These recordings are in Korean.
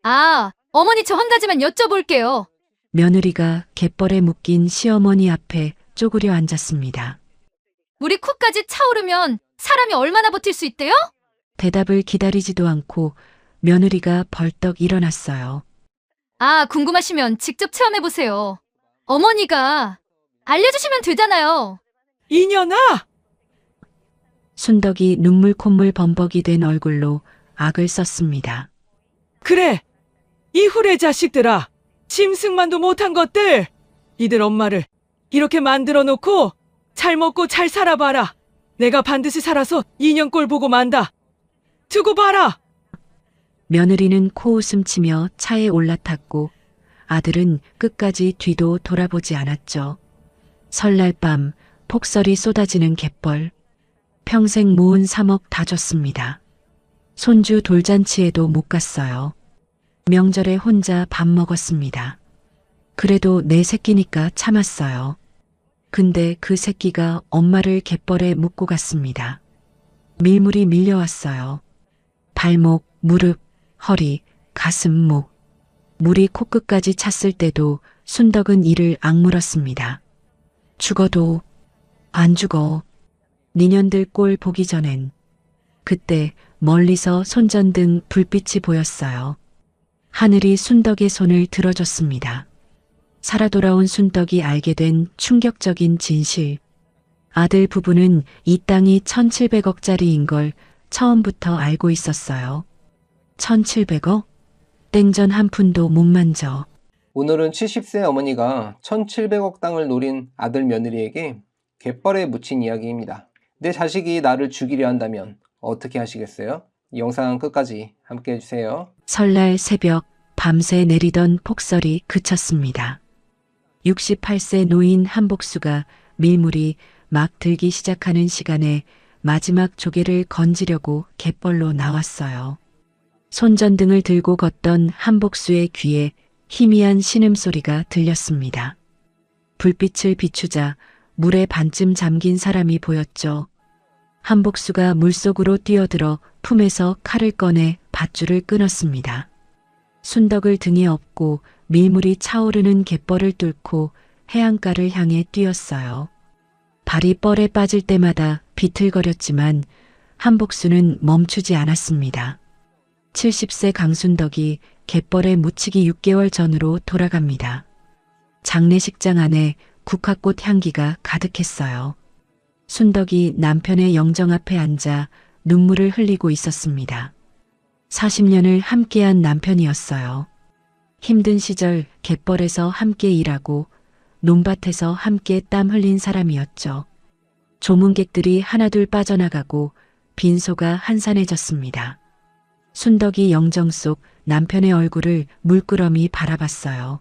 아, 어머니 저 한 가지만 여쭤볼게요. 며느리가 갯벌에 묶인 시어머니 앞에 쪼그려 앉았습니다. 물이 코까지 차오르면 사람이 얼마나 버틸 수 있대요? 대답을 기다리지도 않고 며느리가 벌떡 일어났어요. 아, 궁금하시면 직접 체험해보세요. 어머니가 알려주시면 되잖아요. 이년아! 순덕이 눈물 콧물 범벅이 된 얼굴로 악을 썼습니다. 그래! 이 후레 자식들아! 짐승만도 못한 것들! 이들 엄마를 이렇게 만들어 놓고 잘 먹고 잘 살아봐라. 내가 반드시 살아서 2년 꼴 보고 만다. 두고 봐라! 며느리는 코웃음 치며 차에 올라탔고 아들은 끝까지 뒤도 돌아보지 않았죠. 설날 밤 폭설이 쏟아지는 갯벌. 평생 모은 3억 다 줬습니다. 손주 돌잔치에도 못 갔어요. 명절에 혼자 밥 먹었습니다. 그래도 내 새끼니까 참았어요. 근데 그 새끼가 엄마를 갯벌에 묻고 갔습니다. 밀물이 밀려왔어요. 발목, 무릎, 허리, 가슴, 목. 물이 코끝까지 찼을 때도 순덕은 이를 악물었습니다. 죽어도 안 죽어. 니년들 꼴 보기 전엔. 그때 멀리서 손전등 불빛이 보였어요. 하늘이 순덕의 손을 들어줬습니다. 살아 돌아온 순덕이 알게 된 충격적인 진실. 아들 부부는 이 땅이 1700억짜리인 걸 처음부터 알고 있었어요. 1700억? 땡전 한 푼도 못 만져. 오늘은 70세 어머니가 1700억 땅을 노린 아들 며느리에게 갯벌에 묻힌 이야기입니다. 내 자식이 나를 죽이려 한다면 어떻게 하시겠어요? 이 영상 끝까지 함께 해주세요. 설날 새벽 밤새 내리던 폭설이 그쳤습니다. 68세 노인 한복수가 밀물이 막 들기 시작하는 시간에 마지막 조개를 건지려고 갯벌로 나왔어요. 손전등을 들고 걷던 한복수의 귀에 희미한 신음소리가 들렸습니다. 불빛을 비추자 물에 반쯤 잠긴 사람이 보였죠. 한복수가 물속으로 뛰어들어 품에서 칼을 꺼내 밧줄을 끊었습니다. 순덕을 등에 업고 밀물이 차오르는 갯벌을 뚫고 해안가를 향해 뛰었어요. 발이 뻘에 빠질 때마다 비틀거렸지만 한복수는 멈추지 않았습니다. 70세 강순덕이 갯벌에 묻히기 6개월 전으로 돌아갑니다. 장례식장 안에 국화꽃 향기가 가득했어요. 순덕이 남편의 영정 앞에 앉아 눈물을 흘리고 있었습니다. 40년을 함께한 남편이었어요. 힘든 시절 갯벌에서 함께 일하고 논밭에서 함께 땀 흘린 사람이었죠. 조문객들이 하나둘 빠져나가고 빈소가 한산해졌습니다. 순덕이 영정 속 남편의 얼굴을 물끄러미 바라봤어요.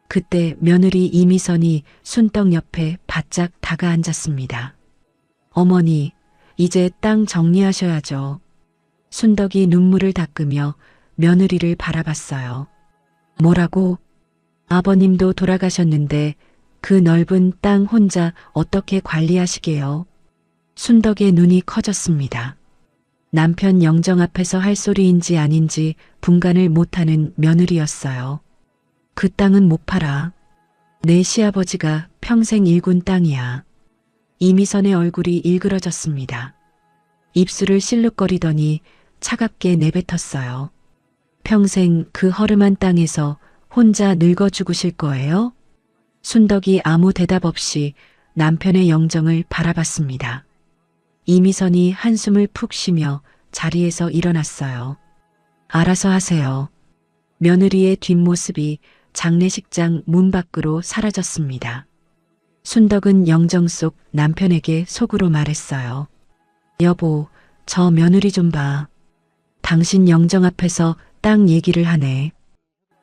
그때 며느리 이미선이 순덕 옆에 바짝 다가앉았습니다. 어머니, 이제 땅 정리하셔야죠. 순덕이 눈물을 닦으며 며느리를 바라봤어요. 뭐라고? 아버님도 돌아가셨는데 그 넓은 땅 혼자 어떻게 관리하시게요? 순덕의 눈이 커졌습니다. 남편 영정 앞에서 할 소리인지 아닌지 분간을 못하는 며느리였어요. 그 땅은 못 팔아. 내 시아버지가 평생 일군 땅이야. 이미선의 얼굴이 일그러졌습니다. 입술을 실룩거리더니 차갑게 내뱉었어요. 평생 그 허름한 땅에서 혼자 늙어 죽으실 거예요? 순덕이 아무 대답 없이 남편의 영정을 바라봤습니다. 이미선이 한숨을 푹 쉬며 자리에서 일어났어요. 알아서 하세요. 며느리의 뒷모습이 장례식장 문 밖으로 사라졌습니다. 순덕은 영정 속 남편에게 속으로 말했어요. 여보, 저 며느리 좀 봐. 당신 영정 앞에서 땅 얘기를 하네.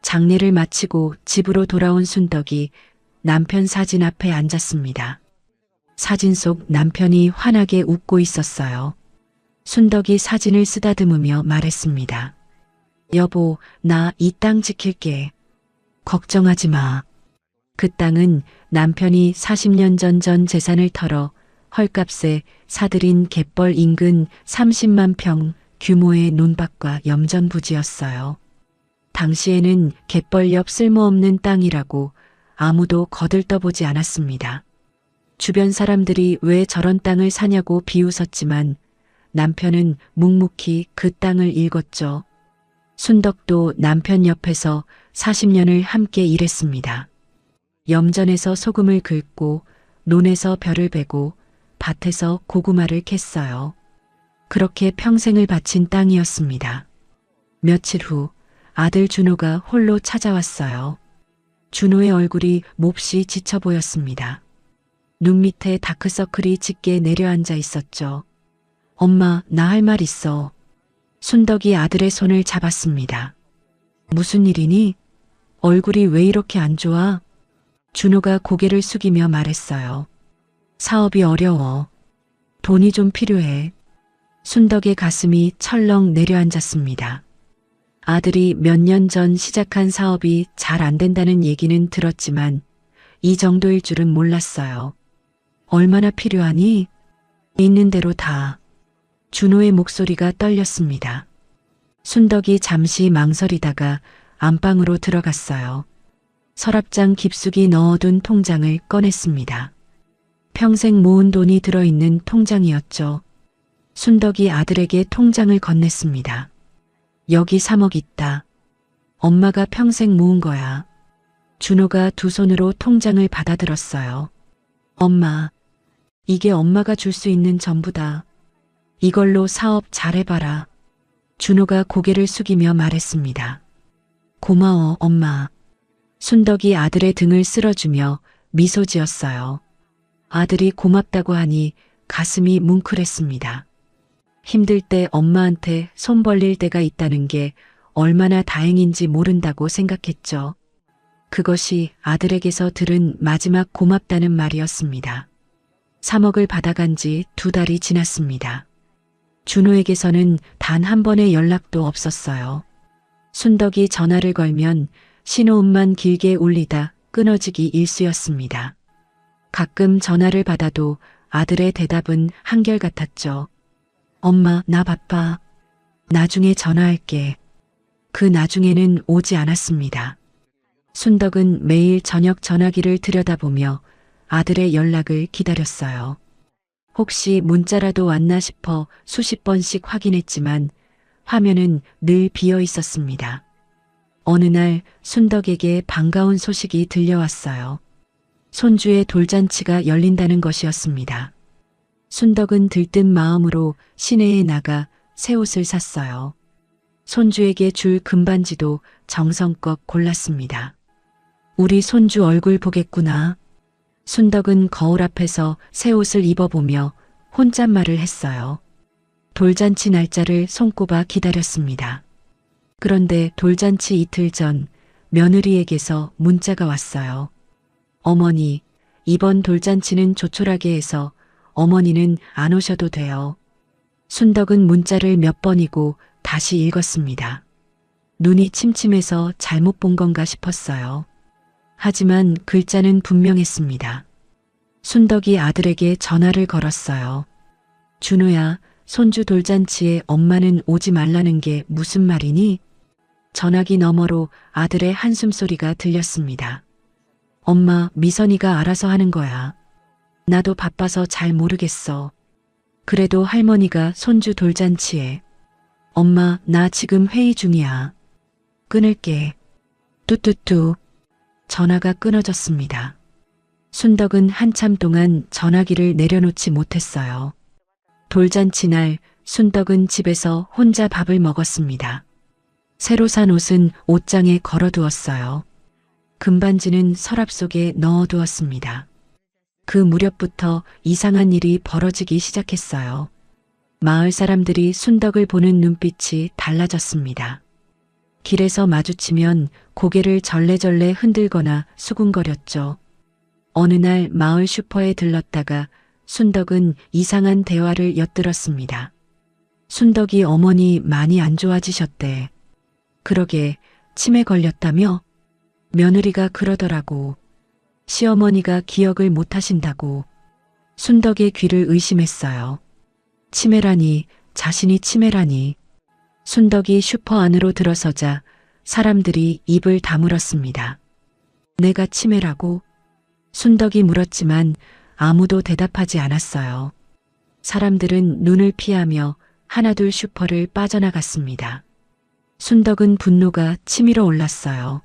장례를 마치고 집으로 돌아온 순덕이 남편 사진 앞에 앉았습니다. 사진 속 남편이 환하게 웃고 있었어요. 순덕이 사진을 쓰다듬으며 말했습니다. 여보, 나 이 땅 지킬게. 걱정하지 마. 그 땅은 남편이 40년 전 재산을 털어 헐값에 사들인 갯벌 인근 30만 평 규모의 논밭과 염전 부지였어요. 당시에는 갯벌 옆 쓸모없는 땅이라고 아무도 거들떠보지 않았습니다. 주변 사람들이 왜 저런 땅을 사냐고 비웃었지만 남편은 묵묵히 그 땅을 일궜죠. 순덕도 남편 옆에서 40년을 함께 일했습니다. 염전에서 소금을 긁고 논에서 벼를 베고 밭에서 고구마를 캤어요. 그렇게 평생을 바친 땅이었습니다. 며칠 후 아들 준호가 홀로 찾아왔어요. 준호의 얼굴이 몹시 지쳐 보였습니다. 눈 밑에 다크서클이 짙게 내려앉아 있었죠. 엄마, 나 할 말 있어. 순덕이 아들의 손을 잡았습니다. 무슨 일이니? 얼굴이 왜 이렇게 안 좋아? 준호가 고개를 숙이며 말했어요. 사업이 어려워. 돈이 좀 필요해. 순덕의 가슴이 철렁 내려앉았습니다. 아들이 몇 년 전 시작한 사업이 잘 안 된다는 얘기는 들었지만 이 정도일 줄은 몰랐어요. 얼마나 필요하니? 있는 대로 다. 준호의 목소리가 떨렸습니다. 순덕이 잠시 망설이다가 안방으로 들어갔어요. 서랍장 깊숙이 넣어둔 통장을 꺼냈습니다. 평생 모은 돈이 들어있는 통장이었죠. 순덕이 아들에게 통장을 건넸습니다. 여기 3억 있다. 엄마가 평생 모은 거야. 준호가 두 손으로 통장을 받아들었어요. 엄마, 이게 엄마가 줄 수 있는 전부다. 이걸로 사업 잘해봐라. 준호가 고개를 숙이며 말했습니다. 고마워, 엄마. 순덕이 아들의 등을 쓸어주며 미소 지었어요. 아들이 고맙다고 하니 가슴이 뭉클했습니다. 힘들 때 엄마한테 손 벌릴 때가 있다는 게 얼마나 다행인지 모른다고 생각했죠. 그것이 아들에게서 들은 마지막 고맙다는 말이었습니다. 3억을 받아간 지 2달이 지났습니다. 준호에게서는 단 한 번의 연락도 없었어요. 순덕이 전화를 걸면 신호음만 길게 울리다 끊어지기 일쑤였습니다. 가끔 전화를 받아도 아들의 대답은 한결같았죠. 엄마, 나 바빠. 나중에 전화할게. 그 나중에는 오지 않았습니다. 순덕은 매일 저녁 전화기를 들여다보며 아들의 연락을 기다렸어요. 혹시 문자라도 왔나 싶어 수십 번씩 확인했지만 화면은 늘 비어 있었습니다. 어느 날 순덕에게 반가운 소식이 들려왔어요. 손주의 돌잔치가 열린다는 것이었습니다. 순덕은 들뜬 마음으로 시내에 나가 새 옷을 샀어요. 손주에게 줄 금반지도 정성껏 골랐습니다. 우리 손주 얼굴 보겠구나. 순덕은 거울 앞에서 새 옷을 입어보며 혼잣말을 했어요. 돌잔치 날짜를 손꼽아 기다렸습니다. 그런데 돌잔치 이틀 전 며느리에게서 문자가 왔어요. 어머니, 이번 돌잔치는 조촐하게 해서 어머니는 안 오셔도 돼요. 순덕은 문자를 몇 번이고 다시 읽었습니다. 눈이 침침해서 잘못 본 건가 싶었어요. 하지만 글자는 분명했습니다. 순덕이 아들에게 전화를 걸었어요. 준호야, 손주 돌잔치에 엄마는 오지 말라는 게 무슨 말이니? 전화기 너머로 아들의 한숨소리가 들렸습니다. 엄마, 미선이가 알아서 하는 거야. 나도 바빠서 잘 모르겠어. 그래도 할머니가 손주 돌잔치에. 엄마, 나 지금 회의 중이야. 끊을게. 뚜뚜뚜. 전화가 끊어졌습니다. 순덕은 한참 동안 전화기를 내려놓지 못했어요. 돌잔치 날 순덕은 집에서 혼자 밥을 먹었습니다. 새로 산 옷은 옷장에 걸어두었어요. 금반지는 서랍 속에 넣어두었습니다. 그 무렵부터 이상한 일이 벌어지기 시작했어요. 마을 사람들이 순덕을 보는 눈빛이 달라졌습니다. 길에서 마주치면 고개를 절레절레 흔들거나 수군거렸죠. 어느 날 마을 슈퍼에 들렀다가 순덕은 이상한 대화를 엿들었습니다. 순덕이 어머니 많이 안 좋아지셨대. 그러게, 치매 걸렸다며? 며느리가 그러더라고. 시어머니가 기억을 못 하신다고. 순덕의 귀를 의심했어요. 치매라니, 자신이 치매라니. 순덕이 슈퍼 안으로 들어서자 사람들이 입을 다물었습니다. 내가 치매라고? 순덕이 물었지만 아무도 대답하지 않았어요. 사람들은 눈을 피하며 하나둘 슈퍼를 빠져나갔습니다. 순덕은 분노가 치밀어 올랐어요.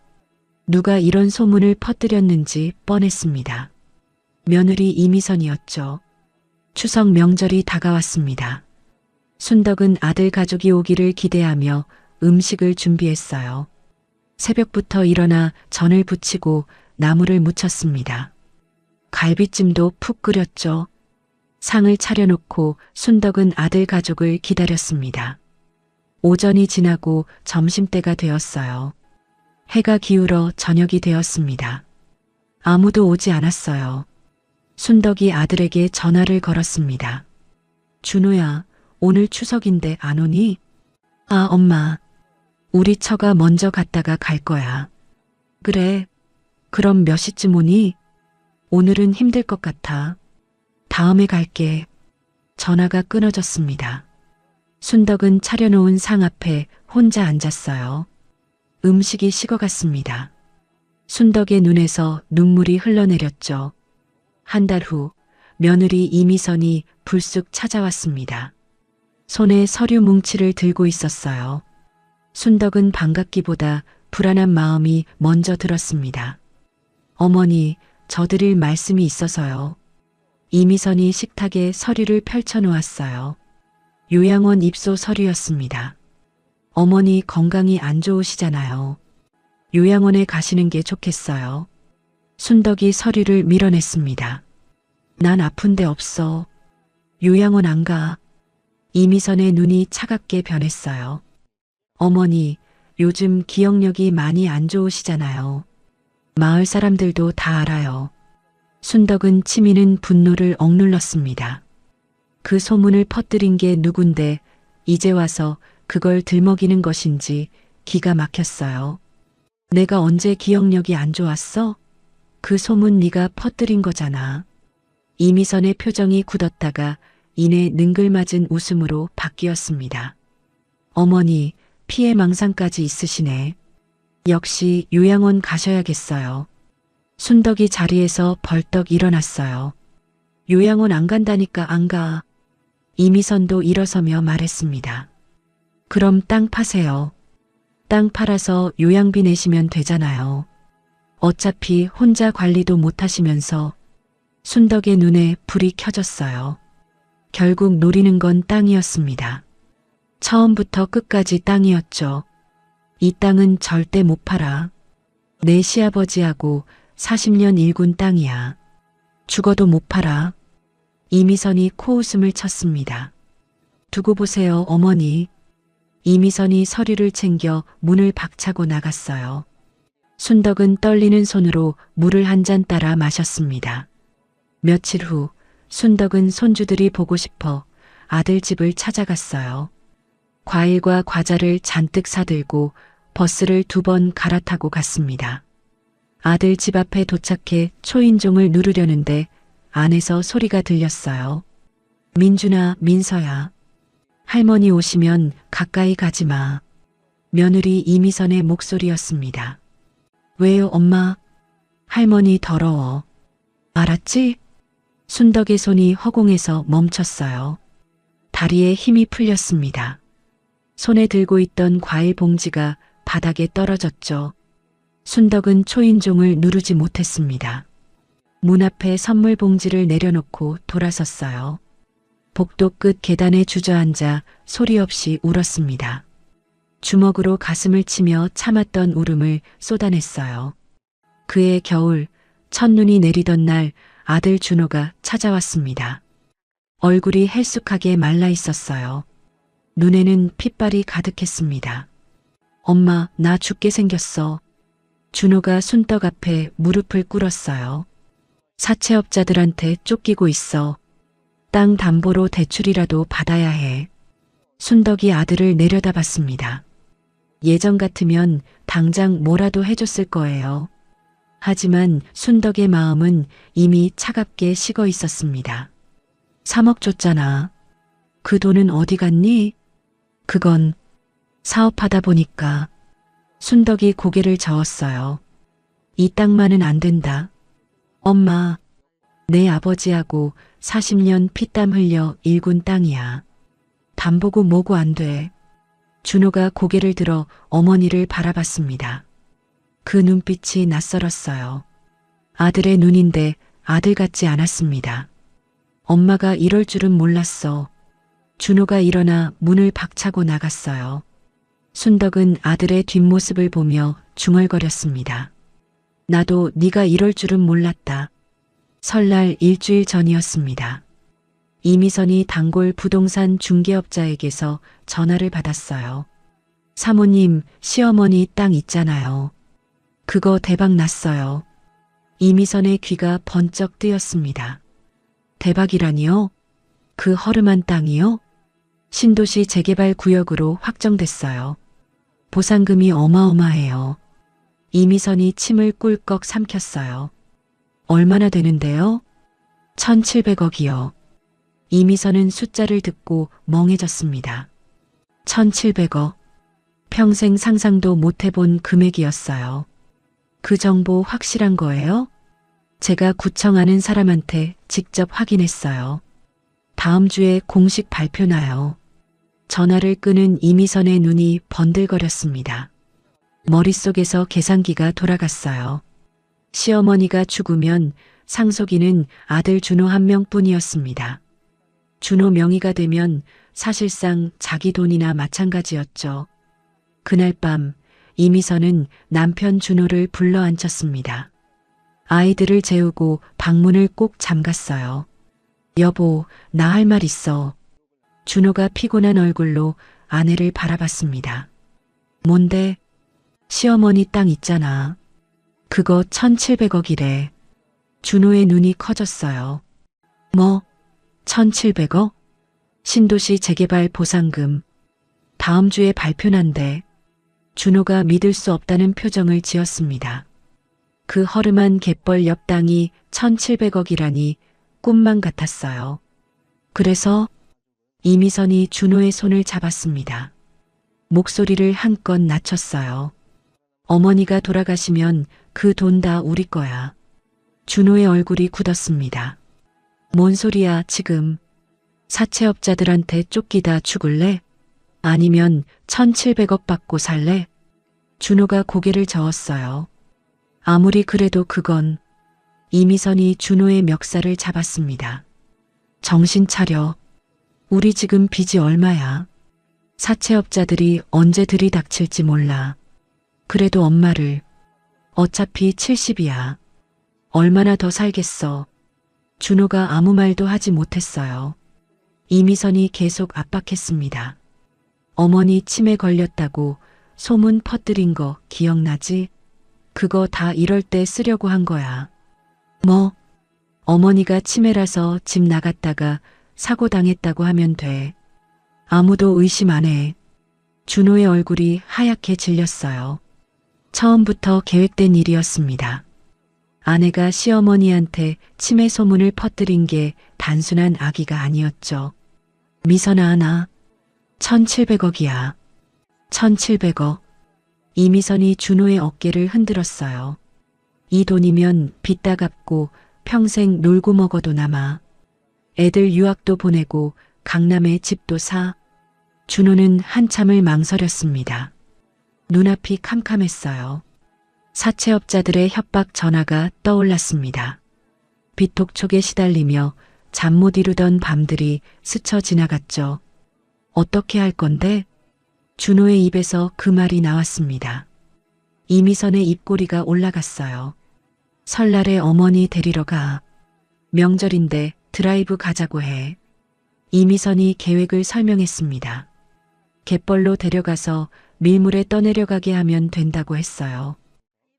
누가 이런 소문을 퍼뜨렸는지 뻔했습니다. 며느리 이미선이었죠. 추석 명절이 다가왔습니다. 순덕은 아들 가족이 오기를 기대하며 음식을 준비했어요. 새벽부터 일어나 전을 부치고 나물을 무쳤습니다. 갈비찜도 푹 끓였죠. 상을 차려놓고 순덕은 아들 가족을 기다렸습니다. 오전이 지나고 점심때가 되었어요. 해가 기울어 저녁이 되었습니다. 아무도 오지 않았어요. 순덕이 아들에게 전화를 걸었습니다. 준호야, 오늘 추석인데 안 오니? 아, 엄마. 우리 처가 먼저 갔다가 갈 거야. 그래. 그럼 몇 시쯤 오니? 오늘은 힘들 것 같아. 다음에 갈게. 전화가 끊어졌습니다. 순덕은 차려놓은 상 앞에 혼자 앉았어요. 음식이 식어갔습니다. 순덕의 눈에서 눈물이 흘러내렸죠. 한 달 후 며느리 이미선이 불쑥 찾아왔습니다. 손에 서류 뭉치를 들고 있었어요. 순덕은 반갑기보다 불안한 마음이 먼저 들었습니다. 어머니, 저드릴 말씀이 있어서요. 이미선이 식탁에 서류를 펼쳐놓았어요. 요양원 입소 서류였습니다. 어머니 건강이 안 좋으시잖아요. 요양원에 가시는 게 좋겠어요. 순덕이 서류를 밀어냈습니다. 난 아픈데 없어. 요양원 안 가. 이미선의 눈이 차갑게 변했어요. 어머니, 요즘 기억력이 많이 안 좋으시잖아요. 마을 사람들도 다 알아요. 순덕은 치미는 분노를 억눌렀습니다. 그 소문을 퍼뜨린 게 누군데 이제 와서 그걸 들먹이는 것인지 기가 막혔어요. 내가 언제 기억력이 안 좋았어? 그 소문 네가 퍼뜨린 거잖아. 이미선의 표정이 굳었다가 이내 능글맞은 웃음으로 바뀌었습니다. 어머니, 피해망상까지 있으시네. 역시 요양원 가셔야겠어요. 순덕이 자리에서 벌떡 일어났어요. 요양원 안 간다니까 안 가. 이미선도 일어서며 말했습니다. 그럼 땅 파세요. 땅 팔아서 요양비 내시면 되잖아요. 어차피 혼자 관리도 못 하시면서. 순덕의 눈에 불이 켜졌어요. 결국 노리는 건 땅이었습니다. 처음부터 끝까지 땅이었죠. 이 땅은 절대 못 팔아. 내 시아버지하고 40년 일군 땅이야. 죽어도 못 팔아. 이미선이 코웃음을 쳤습니다. 두고 보세요, 어머니. 이미선이 서류를 챙겨 문을 박차고 나갔어요. 순덕은 떨리는 손으로 물을 한 잔 따라 마셨습니다. 며칠 후 순덕은 손주들이 보고 싶어 아들 집을 찾아갔어요. 과일과 과자를 잔뜩 사들고 버스를 2번 갈아타고 갔습니다. 아들 집 앞에 도착해 초인종을 누르려는데 안에서 소리가 들렸어요. 민준아, 민서야. 할머니 오시면 가까이 가지 마. 며느리 이미선의 목소리였습니다. 왜요, 엄마? 할머니 더러워. 알았지? 순덕의 손이 허공에서 멈췄어요. 다리에 힘이 풀렸습니다. 손에 들고 있던 과일 봉지가 바닥에 떨어졌죠. 순덕은 초인종을 누르지 못했습니다. 문 앞에 선물 봉지를 내려놓고 돌아섰어요. 복도 끝 계단에 주저앉아 소리 없이 울었습니다. 주먹으로 가슴을 치며 참았던 울음을 쏟아냈어요. 그해 겨울 첫눈이 내리던 날 아들 준호가 찾아왔습니다. 얼굴이 헬쑥하게 말라 있었어요. 눈에는 핏발이 가득했습니다. 엄마, 나 죽게 생겼어. 준호가 순덕 앞에 무릎을 꿇었어요. 사채업자들한테 쫓기고 있어. 땅 담보로 대출이라도 받아야 해. 순덕이 아들을 내려다봤습니다. 예전 같으면 당장 뭐라도 해줬을 거예요. 하지만 순덕의 마음은 이미 차갑게 식어 있었습니다. 3억 줬잖아. 그 돈은 어디 갔니? 그건 사업하다 보니까. 순덕이 고개를 저었어요. 이 땅만은 안 된다. 엄마, 내 아버지하고 40년 피땀 흘려 일군 땅이야. 담보고 뭐고 안 돼. 준호가 고개를 들어 어머니를 바라봤습니다. 그 눈빛이 낯설었어요. 아들의 눈인데 아들 같지 않았습니다. 엄마가 이럴 줄은 몰랐어. 준호가 일어나 문을 박차고 나갔어요. 순덕은 아들의 뒷모습을 보며 중얼거렸습니다. 나도 네가 이럴 줄은 몰랐다. 설날 일주일 전이었습니다. 이미선이 단골 부동산 중개업자에게서 전화를 받았어요. 사모님, 시어머니 땅 있잖아요. 그거 대박 났어요. 이미선의 귀가 번쩍 뜨였습니다. 대박이라니요? 그 허름한 땅이요? 신도시 재개발 구역으로 확정됐어요. 보상금이 어마어마해요. 이미선이 침을 꿀꺽 삼켰어요. 얼마나 되는데요? 1,700억이요. 이미선은 숫자를 듣고 멍해졌습니다. 1,700억. 평생 상상도 못 해본 금액이었어요. 그 정보 확실한 거예요? 제가 구청 아는 사람한테 직접 확인했어요. 다음 주에 공식 발표나요. 전화를 끄는 이미선의 눈이 번들거렸습니다. 머릿속에서 계산기가 돌아갔어요. 시어머니가 죽으면 상속인은 아들 준호 한 명뿐이었습니다. 준호 명의가 되면 사실상 자기 돈이나 마찬가지였죠. 그날 밤 이미선은 남편 준호를 불러 앉혔습니다. 아이들을 재우고 방문을 꼭 잠갔어요. 여보, 나 할 말 있어. 준호가 피곤한 얼굴로 아내를 바라봤습니다. 뭔데? 시어머니 땅 있잖아. 그거 1,700억이래. 준호의 눈이 커졌어요. 뭐? 1,700억? 신도시 재개발 보상금. 다음 주에 발표난대. 준호가 믿을 수 없다는 표정을 지었습니다. 그 허름한 갯벌 옆 땅이 1,700억이라니 꿈만 같았어요. 그래서 이미선이 준호의 손을 잡았습니다. 목소리를 한껏 낮췄어요. 어머니가 돌아가시면 그 돈 다 우리 거야. 준호의 얼굴이 굳었습니다. 뭔 소리야 지금. 사채업자들한테 쫓기다 죽을래? 아니면 1,700억 받고 살래? 준호가 고개를 저었어요. 아무리 그래도 그건. 이미선이 준호의 멱살을 잡았습니다. 정신 차려. 우리 지금 빚이 얼마야? 사채업자들이 언제 들이닥칠지 몰라. 그래도 엄마를. 어차피 70이야. 얼마나 더 살겠어. 준호가 아무 말도 하지 못했어요. 이미선이 계속 압박했습니다. 어머니 치매 걸렸다고 소문 퍼뜨린 거 기억나지? 그거 다 이럴 때 쓰려고 한 거야. 뭐? 어머니가 치매라서 집 나갔다가 사고 당했다고 하면 돼. 아무도 의심 안 해. 준호의 얼굴이 하얗게 질렸어요. 처음부터 계획된 일이었습니다. 아내가 시어머니한테 치매 소문을 퍼뜨린 게 단순한 악의가 아니었죠. 미선아, 나 1,700억이야. 1,700억. 이미선이 준호의 어깨를 흔들었어요. 이 돈이면 빚 다 갚고 평생 놀고 먹어도 남아. 애들 유학도 보내고 강남에 집도 사. 준호는 한참을 망설였습니다. 눈앞이 캄캄했어요. 사채업자들의 협박 전화가 떠올랐습니다. 빚독촉에 시달리며 잠 못 이루던 밤들이 스쳐 지나갔죠. 어떻게 할 건데? 준호의 입에서 그 말이 나왔습니다. 이미선의 입꼬리가 올라갔어요. 설날에 어머니 데리러 가. 명절인데 드라이브 가자고 해. 이미선이 계획을 설명했습니다. 갯벌로 데려가서 밀물에 떠내려가게 하면 된다고 했어요.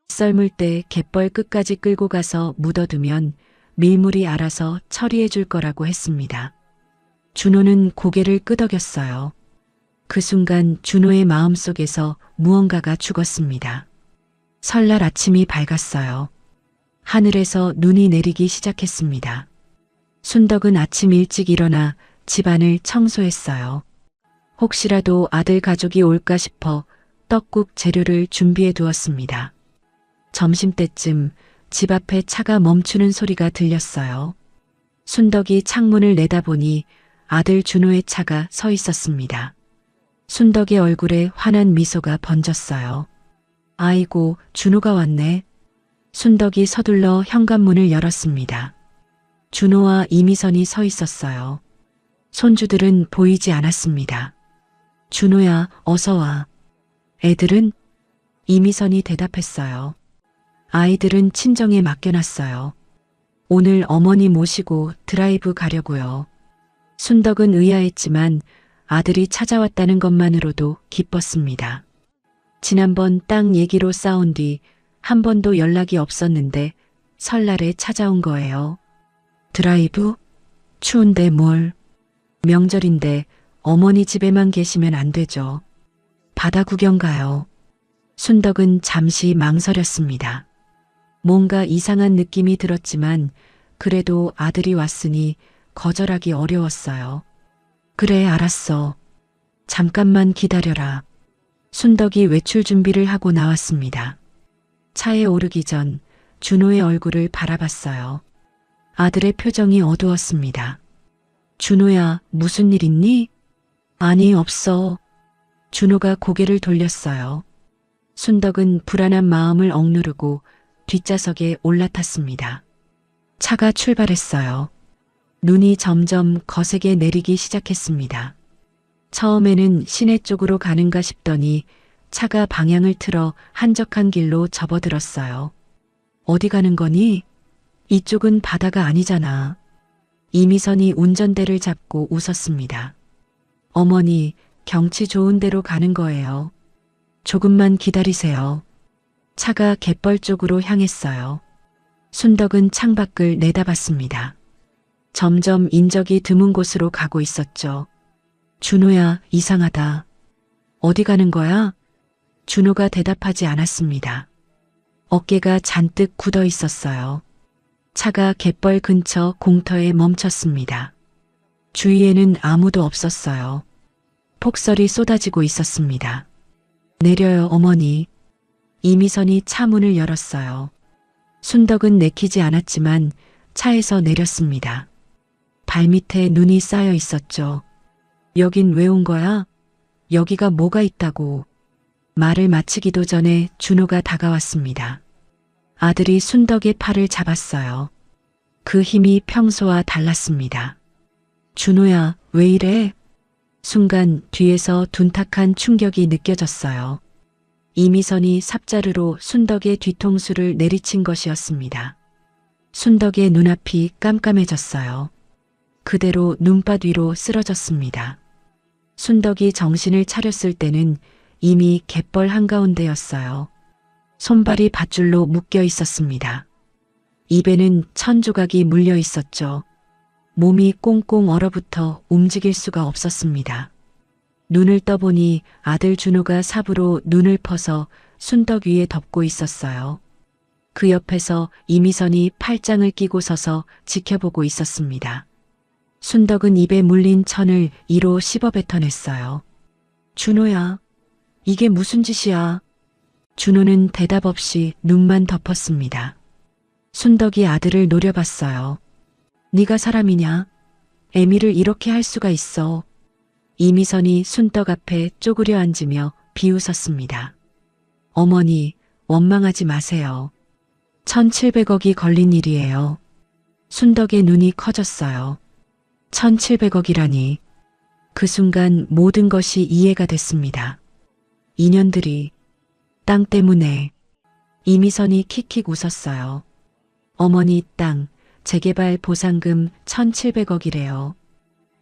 썰물 때 갯벌 끝까지 끌고 가서 묻어두면 밀물이 알아서 처리해 줄 거라고 했습니다. 준호는 고개를 끄덕였어요. 그 순간 준호의 마음속에서 무언가가 죽었습니다. 설날 아침이 밝았어요. 하늘에서 눈이 내리기 시작했습니다. 순덕은 아침 일찍 일어나 집안을 청소했어요. 혹시라도 아들 가족이 올까 싶어 떡국 재료를 준비해 두었습니다. 점심때쯤 집 앞에 차가 멈추는 소리가 들렸어요. 순덕이 창문을 내다보니 아들 준호의 차가 서 있었습니다. 순덕의 얼굴에 환한 미소가 번졌어요. 아이고, 준호가 왔네. 순덕이 서둘러 현관문을 열었습니다. 준호와 이미선이 서 있었어요. 손주들은 보이지 않았습니다. 준호야, 어서 와. 애들은? 이미선이 대답했어요. 아이들은 친정에 맡겨놨어요. 오늘 어머니 모시고 드라이브 가려고요. 순덕은 의아했지만 아들이 찾아왔다는 것만으로도 기뻤습니다. 지난번 땅 얘기로 싸운 뒤 한 번도 연락이 없었는데 설날에 찾아온 거예요. 드라이브? 추운데 뭘? 명절인데 어머니 집에만 계시면 안 되죠. 바다 구경 가요. 순덕은 잠시 망설였습니다. 뭔가 이상한 느낌이 들었지만 그래도 아들이 왔으니 거절하기 어려웠어요. 그래, 알았어. 잠깐만 기다려라. 순덕이 외출 준비를 하고 나왔습니다. 차에 오르기 전 준호의 얼굴을 바라봤어요. 아들의 표정이 어두웠습니다. 준호야, 무슨 일 있니? 아니, 없어. 준호가 고개를 돌렸어요. 순덕은 불안한 마음을 억누르고 뒷좌석에 올라탔습니다. 차가 출발했어요. 눈이 점점 거세게 내리기 시작했습니다. 처음에는 시내 쪽으로 가는가 싶더니 차가 방향을 틀어 한적한 길로 접어들었어요. 어디 가는 거니? 이쪽은 바다가 아니잖아. 이미선이 운전대를 잡고 웃었습니다. 어머니, 경치 좋은 데로 가는 거예요. 조금만 기다리세요. 차가 갯벌 쪽으로 향했어요. 순덕은 창밖을 내다봤습니다. 점점 인적이 드문 곳으로 가고 있었죠. 준호야, 이상하다. 어디 가는 거야? 준호가 대답하지 않았습니다. 어깨가 잔뜩 굳어 있었어요. 차가 갯벌 근처 공터에 멈췄습니다. 주위에는 아무도 없었어요. 폭설이 쏟아지고 있었습니다. 내려요, 어머니. 이미선이 차 문을 열었어요. 순덕은 내키지 않았지만 차에서 내렸습니다. 발밑에 눈이 쌓여 있었죠. 여긴 왜 온 거야? 여기가 뭐가 있다고. 말을 마치기도 전에 준호가 다가왔습니다. 아들이 순덕의 팔을 잡았어요. 그 힘이 평소와 달랐습니다. 준호야, 왜 이래? 순간 뒤에서 둔탁한 충격이 느껴졌어요. 이미선이 삽자루로 순덕의 뒤통수를 내리친 것이었습니다. 순덕의 눈앞이 깜깜해졌어요. 그대로 눈밭 위로 쓰러졌습니다. 순덕이 정신을 차렸을 때는 이미 갯벌 한가운데였어요. 손발이 밧줄로 묶여 있었습니다. 입에는 천조각이 물려 있었죠. 몸이 꽁꽁 얼어붙어 움직일 수가 없었습니다. 눈을 떠보니 아들 준호가 삽으로 눈을 퍼서 순덕 위에 덮고 있었어요. 그 옆에서 이미선이 팔짱을 끼고 서서 지켜보고 있었습니다. 순덕은 입에 물린 천을 이로 씹어 뱉어냈어요. 준호야, 이게 무슨 짓이야? 준호는 대답 없이 눈만 덮었습니다. 순덕이 아들을 노려봤어요. 네가 사람이냐? 애미를 이렇게 할 수가 있어. 이미선이 순덕 앞에 쪼그려 앉으며 비웃었습니다. 어머니, 원망하지 마세요. 1,700억이 걸린 일이에요. 순덕의 눈이 커졌어요. 1,700억이라니. 그 순간 모든 것이 이해가 됐습니다. 인연들이 땅 때문에. 이미선이 킥킥 웃었어요. 어머니 땅, 재개발 보상금 1,700억이래요.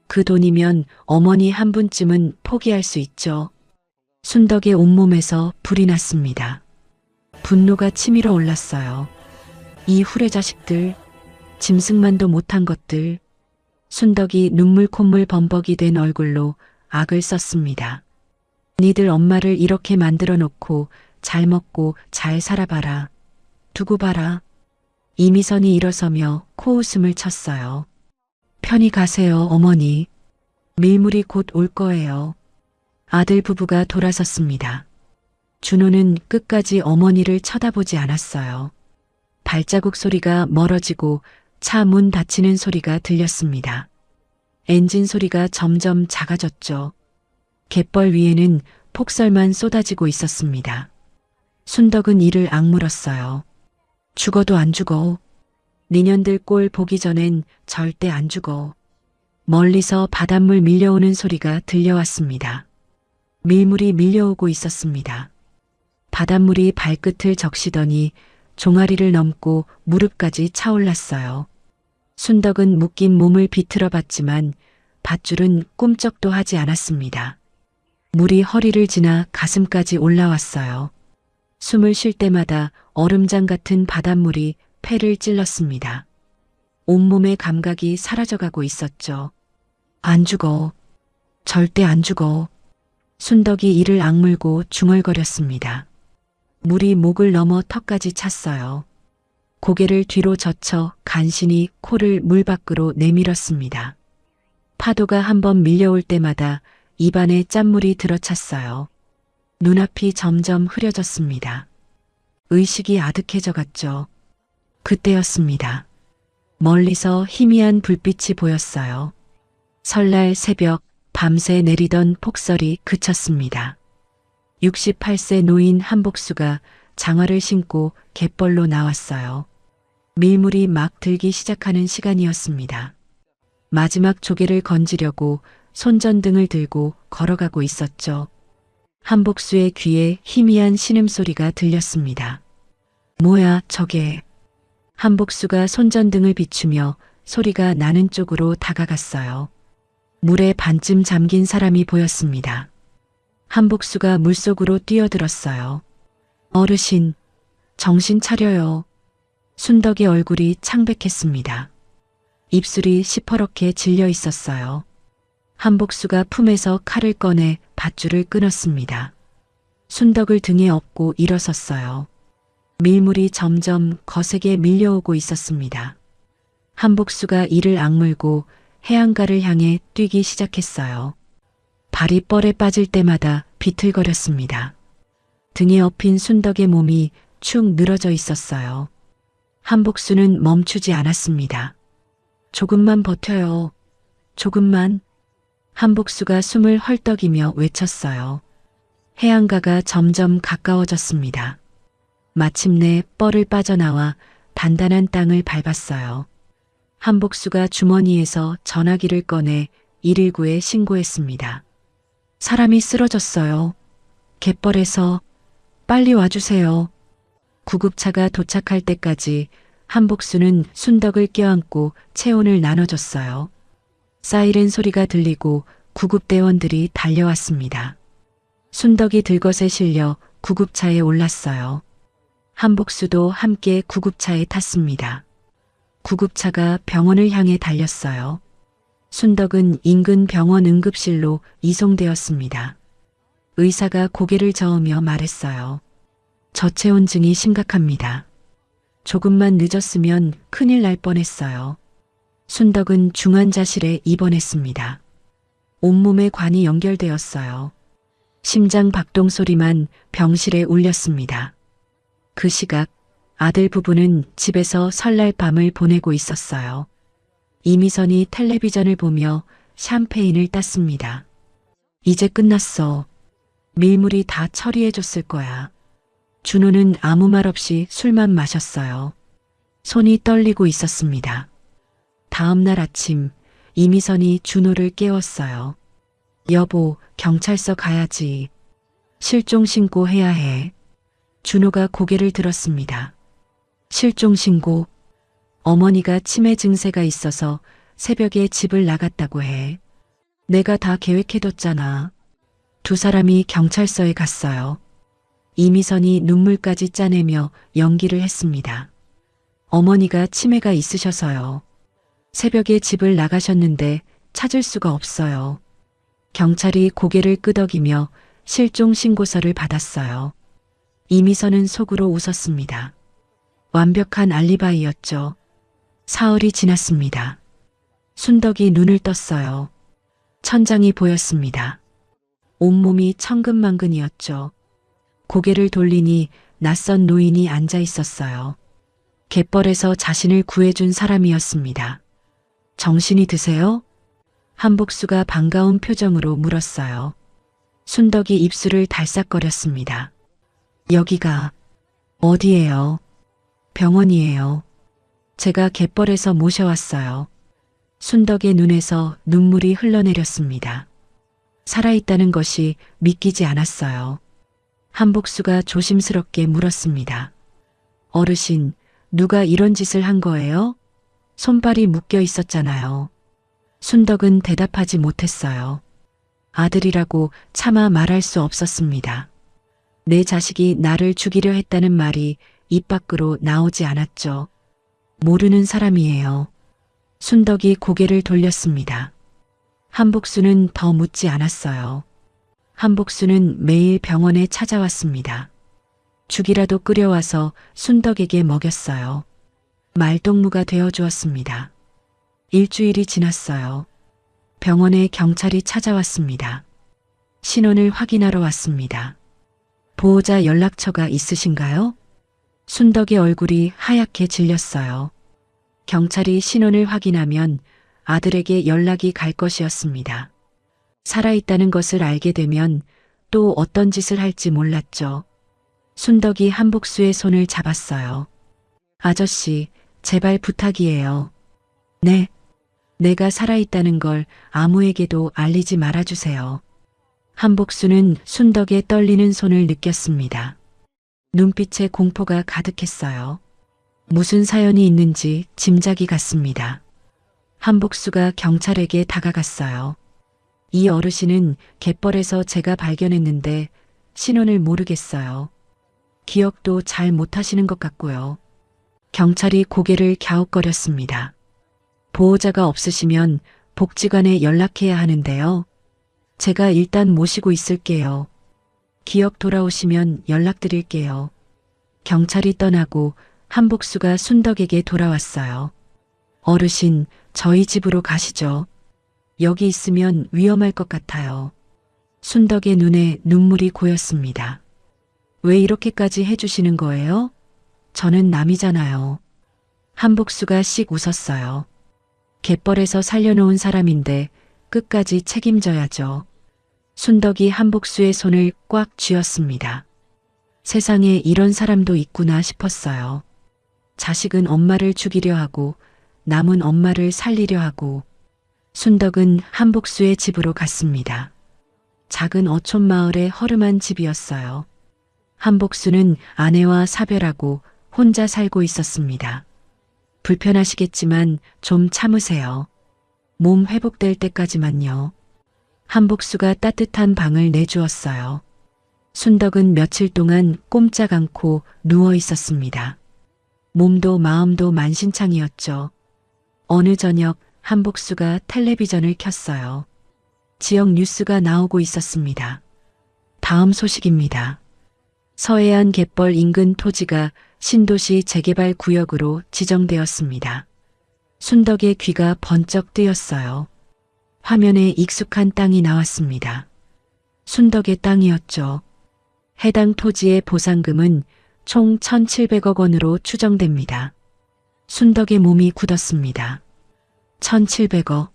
그 돈이면 어머니 한 분쯤은 포기할 수 있죠. 순덕의 온몸에서 불이 났습니다. 분노가 치밀어 올랐어요. 이 후레 자식들, 짐승만도 못한 것들. 순덕이 눈물 콧물 범벅이 된 얼굴로 악을 썼습니다. 니들 엄마를 이렇게 만들어 놓고 잘 먹고 잘 살아봐라. 두고 봐라. 이미선이 일어서며 코웃음을 쳤어요. 편히 가세요, 어머니. 밀물이 곧 올 거예요. 아들 부부가 돌아섰습니다. 준호는 끝까지 어머니를 쳐다보지 않았어요. 발자국 소리가 멀어지고 차 문 닫히는 소리가 들렸습니다. 엔진 소리가 점점 작아졌죠. 갯벌 위에는 폭설만 쏟아지고 있었습니다. 순덕은 이를 악물었어요. 죽어도 안 죽어. 니년들 꼴 보기 전엔 절대 안 죽어. 멀리서 바닷물 밀려오는 소리가 들려왔습니다. 밀물이 밀려오고 있었습니다. 바닷물이 발끝을 적시더니 종아리를 넘고 무릎까지 차올랐어요. 순덕은 묶인 몸을 비틀어 봤지만 밧줄은 꿈쩍도 하지 않았습니다. 물이 허리를 지나 가슴까지 올라왔어요. 숨을 쉴 때마다 얼음장 같은 바닷물이 폐를 찔렀습니다. 온몸의 감각이 사라져가고 있었죠. 안 죽어. 절대 안 죽어. 순덕이 이를 악물고 중얼거렸습니다. 물이 목을 넘어 턱까지 찼어요. 고개를 뒤로 젖혀 간신히 코를 물 밖으로 내밀었습니다. 파도가 한번 밀려올 때마다 입안에 짠물이 들어찼어요. 눈앞이 점점 흐려졌습니다. 의식이 아득해져 갔죠. 그때였습니다. 멀리서 희미한 불빛이 보였어요. 설날 새벽 밤새 내리던 폭설이 그쳤습니다. 68세 노인 한복수가 장화를 신고 갯벌로 나왔어요. 밀물이 막 들기 시작하는 시간이었습니다. 마지막 조개를 건지려고 손전등을 들고 걸어가고 있었죠. 한복수의 귀에 희미한 신음소리가 들렸습니다. 뭐야, 저게. 한복수가 손전등을 비추며 소리가 나는 쪽으로 다가갔어요. 물에 반쯤 잠긴 사람이 보였습니다. 한복수가 물속으로 뛰어들었어요. 어르신, 정신 차려요. 순덕의 얼굴이 창백했습니다. 입술이 시퍼렇게 질려 있었어요. 한복수가 품에서 칼을 꺼내 밧줄을 끊었습니다. 순덕을 등에 업고 일어섰어요. 밀물이 점점 거세게 밀려오고 있었습니다. 한복수가 이를 악물고 해안가를 향해 뛰기 시작했어요. 발이 뻘에 빠질 때마다 비틀거렸습니다. 등에 업힌 순덕의 몸이 축 늘어져 있었어요. 한복수는 멈추지 않았습니다. 조금만 버텨요. 조금만. 한복수가 숨을 헐떡이며 외쳤어요. 해안가가 점점 가까워졌습니다. 마침내 뻘을 빠져나와 단단한 땅을 밟았어요. 한복수가 주머니에서 전화기를 꺼내 119에 신고했습니다. 사람이 쓰러졌어요. 갯벌에서 빨리 와주세요. 구급차가 도착할 때까지 한복수는 순덕을 껴안고 체온을 나눠줬어요. 사이렌 소리가 들리고 구급대원들이 달려왔습니다. 순덕이 들것에 실려 구급차에 올랐어요. 한복수도 함께 구급차에 탔습니다. 구급차가 병원을 향해 달렸어요. 순덕은 인근 병원 응급실로 이송되었습니다. 의사가 고개를 저으며 말했어요. 저체온증이 심각합니다. 조금만 늦었으면 큰일 날 뻔했어요. 순덕은 중환자실에 입원했습니다. 온몸에 관이 연결되었어요. 심장 박동 소리만 병실에 울렸습니다. 그 시각 아들 부부는 집에서 설날 밤을 보내고 있었어요. 이미선이 텔레비전을 보며 샴페인을 땄습니다. 이제 끝났어. 밀물이 다 처리해줬을 거야. 준호는 아무 말 없이 술만 마셨어요. 손이 떨리고 있었습니다. 다음 날 아침 이미선이 준호를 깨웠어요. 여보, 경찰서 가야지. 실종 신고해야 해. 준호가 고개를 들었습니다. 실종 신고? 어머니가 치매 증세가 있어서 새벽에 집을 나갔다고 해. 내가 다 계획해뒀잖아. 두 사람이 경찰서에 갔어요. 이미선이 눈물까지 짜내며 연기를 했습니다. 어머니가 치매가 있으셔서요. 새벽에 집을 나가셨는데 찾을 수가 없어요. 경찰이 고개를 끄덕이며 실종 신고서를 받았어요. 이미선은 속으로 웃었습니다. 완벽한 알리바이였죠. 사흘이 지났습니다. 순덕이 눈을 떴어요. 천장이 보였습니다. 온몸이 천근만근이었죠. 고개를 돌리니 낯선 노인이 앉아 있었어요. 갯벌에서 자신을 구해준 사람이었습니다. 정신이 드세요? 한복수가 반가운 표정으로 물었어요. 순덕이 입술을 달싹거렸습니다. 여기가 어디예요? 병원이에요. 제가 갯벌에서 모셔왔어요. 순덕의 눈에서 눈물이 흘러내렸습니다. 살아있다는 것이 믿기지 않았어요. 한복수가 조심스럽게 물었습니다. 어르신, 누가 이런 짓을 한 거예요? 손발이 묶여 있었잖아요. 순덕은 대답하지 못했어요. 아들이라고 차마 말할 수 없었습니다. 내 자식이 나를 죽이려 했다는 말이 입 밖으로 나오지 않았죠. 모르는 사람이에요. 순덕이 고개를 돌렸습니다. 한복수는 더 묻지 않았어요. 한복수는 매일 병원에 찾아왔습니다. 죽이라도 끓여와서 순덕에게 먹였어요. 말동무가 되어주었습니다. 일주일이 지났어요. 병원에 경찰이 찾아왔습니다. 신원을 확인하러 왔습니다. 보호자 연락처가 있으신가요? 순덕의 얼굴이 하얗게 질렸어요. 경찰이 신원을 확인하면 아들에게 연락이 갈 것이었습니다. 살아있다는 것을 알게 되면 또 어떤 짓을 할지 몰랐죠. 순덕이 한복수의 손을 잡았어요. 아저씨, 제발 부탁이에요. 네. 내가 살아있다는 걸 아무에게도 알리지 말아주세요. 한복수는 순덕의 떨리는 손을 느꼈습니다. 눈빛에 공포가 가득했어요. 무슨 사연이 있는지 짐작이 갔습니다. 한복수가 경찰에게 다가갔어요. 이 어르신은 갯벌에서 제가 발견했는데 신원을 모르겠어요. 기억도 잘 못하시는 것 같고요. 경찰이 고개를 갸웃거렸습니다. 보호자가 없으시면 복지관에 연락해야 하는데요. 제가 일단 모시고 있을게요. 기억 돌아오시면 연락드릴게요. 경찰이 떠나고 한복수가 순덕에게 돌아왔어요. 어르신, 저희 집으로 가시죠. 여기 있으면 위험할 것 같아요. 순덕의 눈에 눈물이 고였습니다. 왜 이렇게까지 해주시는 거예요? 저는 남이잖아요. 한복수가 씩 웃었어요. 갯벌에서 살려놓은 사람인데 끝까지 책임져야죠. 순덕이 한복수의 손을 꽉 쥐었습니다. 세상에 이런 사람도 있구나 싶었어요. 자식은 엄마를 죽이려 하고 남은 엄마를 살리려 하고. 순덕은 한복수의 집으로 갔습니다. 작은 어촌 마을의 허름한 집이었어요. 한복수는 아내와 사별하고 혼자 살고 있었습니다. 불편하시겠지만 좀 참으세요. 몸 회복될 때까지만요. 한복수가 따뜻한 방을 내주었어요. 순덕은 며칠 동안 꼼짝 않고 누워 있었습니다. 몸도 마음도 만신창이었죠. 어느 저녁 한복수가 텔레비전을 켰어요. 지역 뉴스가 나오고 있었습니다. 다음 소식입니다. 서해안 갯벌 인근 토지가 신도시 재개발 구역으로 지정되었습니다. 순덕의 귀가 번쩍 뜨였어요. 화면에 익숙한 땅이 나왔습니다. 순덕의 땅이었죠. 해당 토지의 보상금은 총 1,700억 원으로 추정됩니다. 순덕의 몸이 굳었습니다. 1,700억.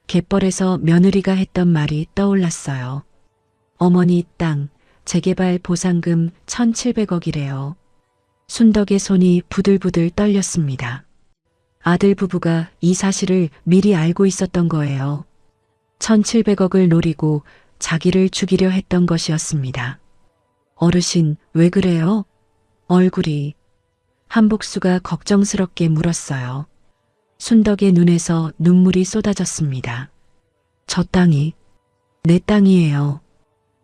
갯벌에서 며느리가 했던 말이 떠올랐어요. 어머니 땅, 재개발 보상금 1,700억이래요. 순덕의 손이 부들부들 떨렸습니다. 아들 부부가 이 사실을 미리 알고 있었던 거예요. 1,700억을 노리고 자기를 죽이려 했던 것이었습니다. 어르신, 왜 그래요? 얼굴이. 한복수가 걱정스럽게 물었어요. 순덕의 눈에서 눈물이 쏟아졌습니다. 저 땅이 내 땅이에요.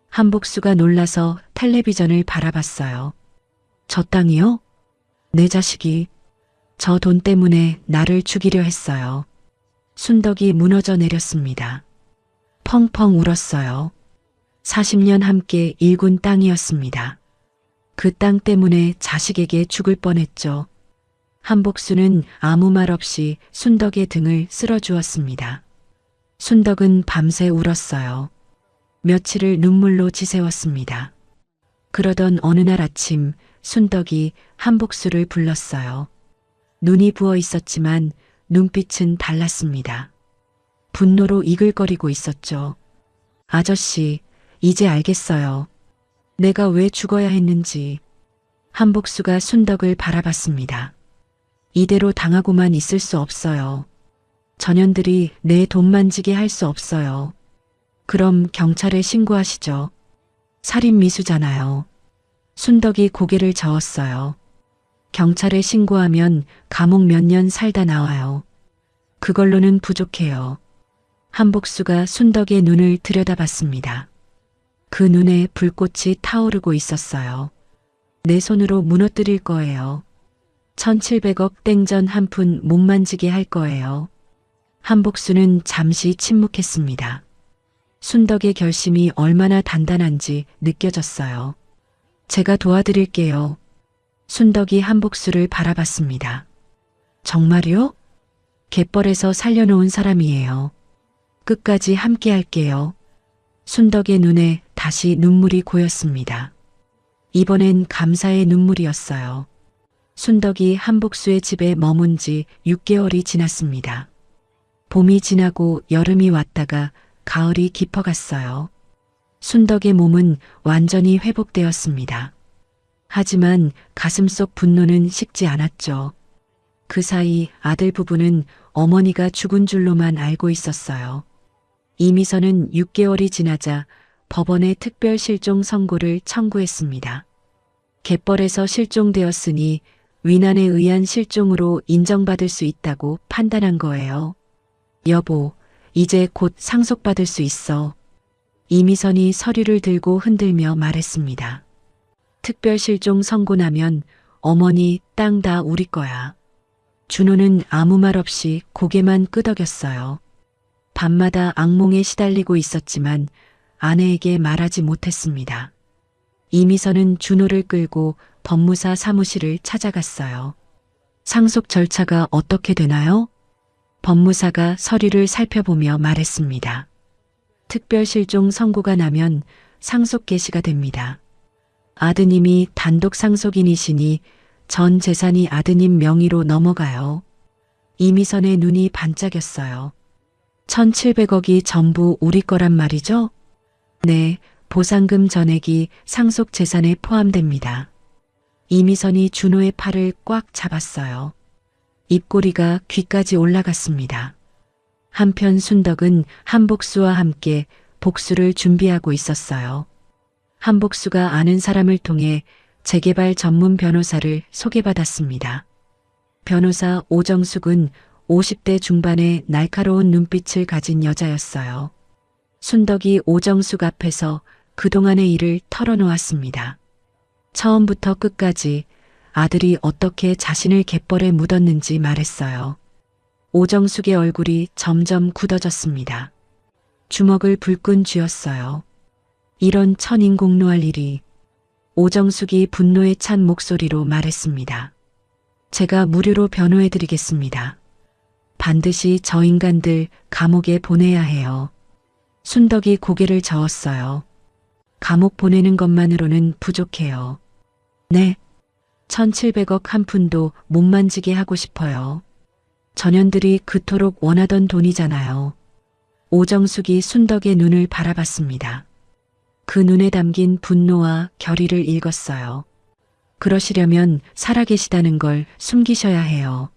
한복수가 놀라서 텔레비전을 바라봤어요. 저 땅이요? 내 자식이 저 돈 때문에 나를 죽이려 했어요. 순덕이 무너져 내렸습니다. 펑펑 울었어요. 40년 함께 일군 땅이었습니다. 그 땅 때문에 자식에게 죽을 뻔했죠. 한복수는 아무 말 없이 순덕의 등을 쓸어주었습니다. 순덕은 밤새 울었어요. 며칠을 눈물로 지새웠습니다. 그러던 어느 날 아침 순덕이 한복수를 불렀어요. 눈이 부어 있었지만 눈빛은 달랐습니다. 분노로 이글거리고 있었죠. 아저씨, 이제 알겠어요. 내가 왜 죽어야 했는지. 한복수가 순덕을 바라봤습니다. 이대로 당하고만 있을 수 없어요. 전현들이 내 돈 만지게 할 수 없어요. 그럼 경찰에 신고하시죠. 살인 미수잖아요. 순덕이 고개를 저었어요. 경찰에 신고하면 감옥 몇 년 살다 나와요. 그걸로는 부족해요. 한복수가 순덕의 눈을 들여다봤습니다. 그 눈에 불꽃이 타오르고 있었어요. 내 손으로 무너뜨릴 거예요. 1700억 땡전 한 푼 못 만지게 할 거예요. 한복수는 잠시 침묵했습니다. 순덕의 결심이 얼마나 단단한지 느껴졌어요. 제가 도와드릴게요. 순덕이 한복수를 바라봤습니다. 정말요? 갯벌에서 살려놓은 사람이에요. 끝까지 함께 할게요. 순덕의 눈에 다시 눈물이 고였습니다. 이번엔 감사의 눈물이었어요. 순덕이 한복수의 집에 머문 지 6개월이 지났습니다. 봄이 지나고 여름이 왔다가 가을이 깊어갔어요. 순덕의 몸은 완전히 회복되었습니다. 하지만 가슴속 분노는 식지 않았죠. 그 사이 아들 부부는 어머니가 죽은 줄로만 알고 있었어요. 이미선은 6개월이 지나자 법원에 특별 실종 선고를 청구했습니다. 갯벌에서 실종되었으니 위난에 의한 실종으로 인정받을 수 있다고 판단한 거예요. 여보, 이제 곧 상속받을 수 있어. 이미선이 서류를 들고 흔들며 말했습니다. 특별 실종 선고 나면 어머니 땅 다 우리 거야. 준호는 아무 말 없이 고개만 끄덕였어요. 밤마다 악몽에 시달리고 있었지만 아내에게 말하지 못했습니다. 이미선은 준호를 끌고 법무사 사무실을 찾아갔어요. 상속 절차가 어떻게 되나요? 법무사가 서류를 살펴보며 말했습니다. 특별 실종 선고가 나면 상속 개시가 됩니다. 아드님이 단독 상속인이시니 전 재산이 아드님 명의로 넘어가요. 이미선의 눈이 반짝였어요. 1700억이 전부 우리 거란 말이죠? 네, 보상금 전액이 상속 재산에 포함됩니다. 이미선이 준호의 팔을 꽉 잡았어요. 입꼬리가 귀까지 올라갔습니다. 한편 순덕은 한복수와 함께 복수를 준비하고 있었어요. 한복수가 아는 사람을 통해 재개발 전문 변호사를 소개받았습니다. 변호사 오정숙은 50대 중반의 날카로운 눈빛을 가진 여자였어요. 순덕이 오정숙 앞에서 그동안의 일을 털어놓았습니다. 처음부터 끝까지 아들이 어떻게 자신을 갯벌에 묻었는지 말했어요. 오정숙의 얼굴이 점점 굳어졌습니다. 주먹을 불끈 쥐었어요. 이런 천인공노할 일이. 오정숙이 분노에 찬 목소리로 말했습니다. 제가 무료로 변호해드리겠습니다. 반드시 저 인간들 감옥에 보내야 해요. 순덕이 고개를 저었어요. 감옥 보내는 것만으로는 부족해요. 네. 1700억 한 푼도 못 만지게 하고 싶어요. 전현들이 그토록 원하던 돈이잖아요. 오정숙이 순덕의 눈을 바라봤습니다. 그 눈에 담긴 분노와 결의를 읽었어요. 그러시려면 살아계시다는 걸 숨기셔야 해요.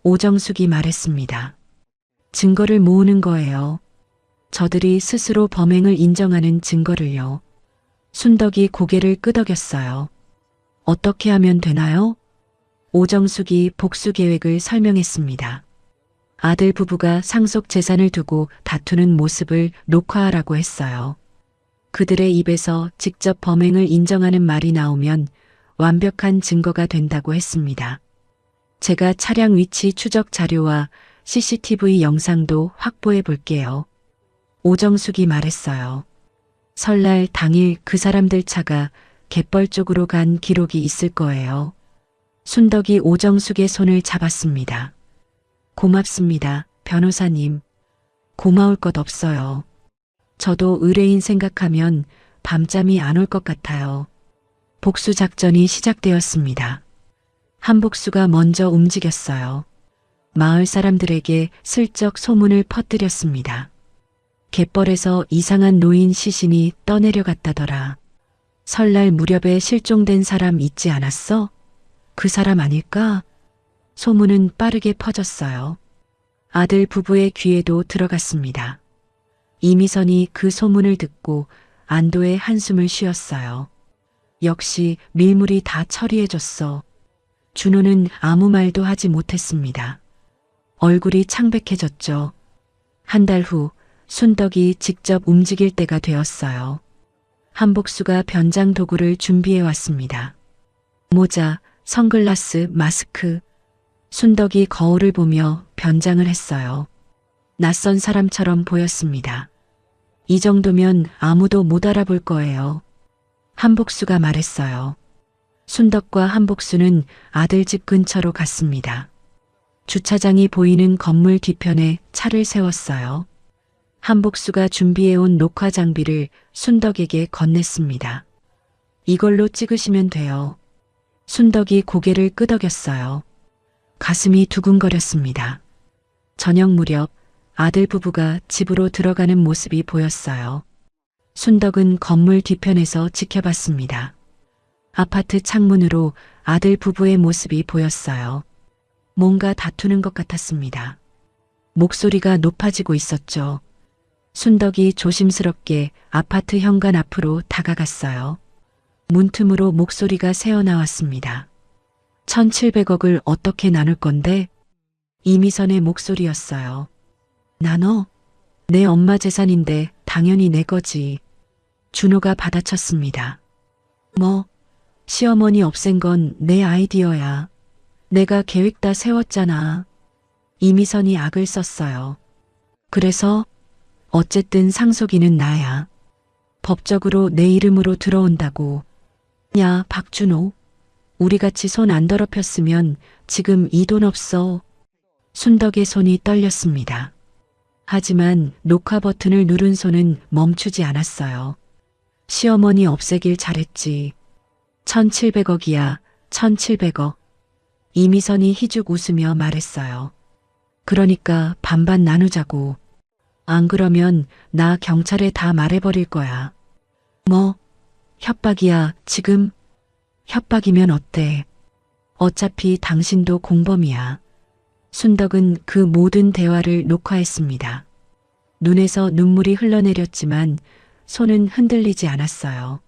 오정숙이 말했습니다. 증거를 모으는 거예요. 저들이 스스로 범행을 인정하는 증거를요. 순덕이 고개를 끄덕였어요. 어떻게 하면 되나요? 오정숙이 복수 계획을 설명했습니다. 아들 부부가 상속 재산을 두고 다투는 모습을 녹화하라고 했어요. 그들의 입에서 직접 범행을 인정하는 말이 나오면 완벽한 증거가 된다고 했습니다. 제가 차량 위치 추적 자료와 CCTV 영상도 확보해 볼게요. 오정숙이 말했어요. 설날 당일 그 사람들 차가 갯벌 쪽으로 간 기록이 있을 거예요. 순덕이 오정숙의 손을 잡았습니다. 고맙습니다, 변호사님. 고마울 것 없어요. 저도 의뢰인 생각하면 밤잠이 안 올 것 같아요. 복수 작전이 시작되었습니다. 한복수가 먼저 움직였어요. 마을 사람들에게 슬쩍 소문을 퍼뜨렸습니다. 갯벌에서 이상한 노인 시신이 떠내려갔다더라. 설날 무렵에 실종된 사람 있지 않았어? 그 사람 아닐까? 소문은 빠르게 퍼졌어요. 아들 부부의 귀에도 들어갔습니다. 이미선이 그 소문을 듣고 안도의 한숨을 쉬었어요. 역시 밀물이 다 처리해줬어. 준호는 아무 말도 하지 못했습니다. 얼굴이 창백해졌죠. 한 달 후 순덕이 직접 움직일 때가 되었어요. 한복수가 변장 도구를 준비해 왔습니다. 모자, 선글라스, 마스크. 순덕이 거울을 보며 변장을 했어요. 낯선 사람처럼 보였습니다. 이 정도면 아무도 못 알아볼 거예요. 한복수가 말했어요. 순덕과 한복수는 아들 집 근처로 갔습니다. 주차장이 보이는 건물 뒤편에 차를 세웠어요. 한복수가 준비해온 녹화 장비를 순덕에게 건넸습니다. 이걸로 찍으시면 돼요. 순덕이 고개를 끄덕였어요. 가슴이 두근거렸습니다. 저녁 무렵 아들 부부가 집으로 들어가는 모습이 보였어요. 순덕은 건물 뒤편에서 지켜봤습니다. 아파트 창문으로 아들 부부의 모습이 보였어요. 뭔가 다투는 것 같았습니다. 목소리가 높아지고 있었죠. 순덕이 조심스럽게 아파트 현관 앞으로 다가갔어요. 문틈으로 목소리가 새어나왔습니다. 1,700억을 어떻게 나눌 건데? 이미선의 목소리였어요. 나눠? 내 엄마 재산인데 당연히 내 거지. 준호가 받아쳤습니다. 뭐? 시어머니 없앤 건 내 아이디어야. 내가 계획 다 세웠잖아. 이미선이 악을 썼어요. 그래서 어쨌든 상속인은 나야. 법적으로 내 이름으로 들어온다고. 야, 박준호. 우리같이 손 안 더럽혔으면 지금 이 돈 없어. 순덕의 손이 떨렸습니다. 하지만 녹화 버튼을 누른 손은 멈추지 않았어요. 시어머니 없애길 잘했지. 1,700억이야, 1,700억. 이미선이 희죽 웃으며 말했어요. 그러니까 반반 나누자고. 안 그러면 나 경찰에 다 말해버릴 거야. 뭐? 협박이야, 지금? 협박이면 어때? 어차피 당신도 공범이야. 순덕은 그 모든 대화를 녹화했습니다. 눈에서 눈물이 흘러내렸지만 손은 흔들리지 않았어요.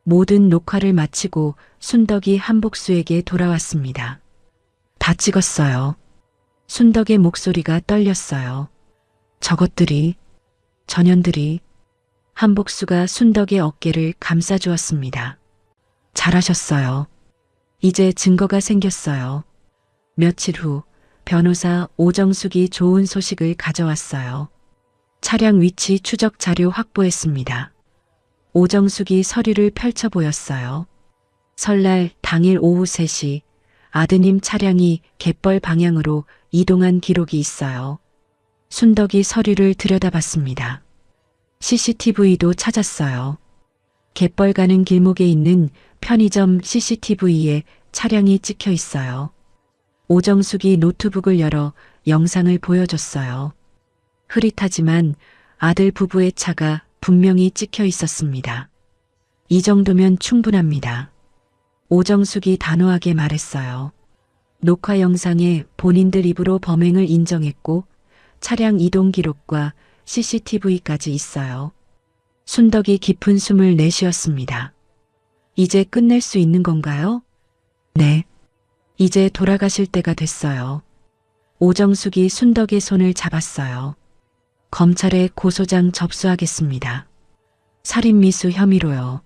모든 녹화를 마치고 순덕이 한복수에게 돌아왔습니다. 다 찍었어요. 순덕의 목소리가 떨렸어요. 저것들이, 전현들이. 한복수가 순덕의 어깨를 감싸주었습니다. 잘하셨어요. 이제 증거가 생겼어요. 며칠 후 변호사 오정숙이 좋은 소식을 가져왔어요. 차량 위치 추적 자료 확보했습니다. 오정숙이 서류를 펼쳐 보였어요. 설날 당일 오후 3시 아드님 차량이 갯벌 방향으로 이동한 기록이 있어요. 순덕이 서류를 들여다봤습니다. CCTV도 찾았어요. 갯벌 가는 길목에 있는 편의점 CCTV에 차량이 찍혀 있어요. 오정숙이 노트북을 열어 영상을 보여줬어요. 흐릿하지만 아들 부부의 차가 분명히 찍혀 있었습니다. 이 정도면 충분합니다. 오정숙이 단호하게 말했어요. 녹화 영상에 본인들 입으로 범행을 인정했고 차량 이동 기록과 CCTV까지 있어요. 순덕이 깊은 숨을 내쉬었습니다. 이제 끝낼 수 있는 건가요? 네. 이제 돌아가실 때가 됐어요. 오정숙이 순덕의 손을 잡았어요. 검찰에 고소장 접수하겠습니다. 살인미수 혐의로요.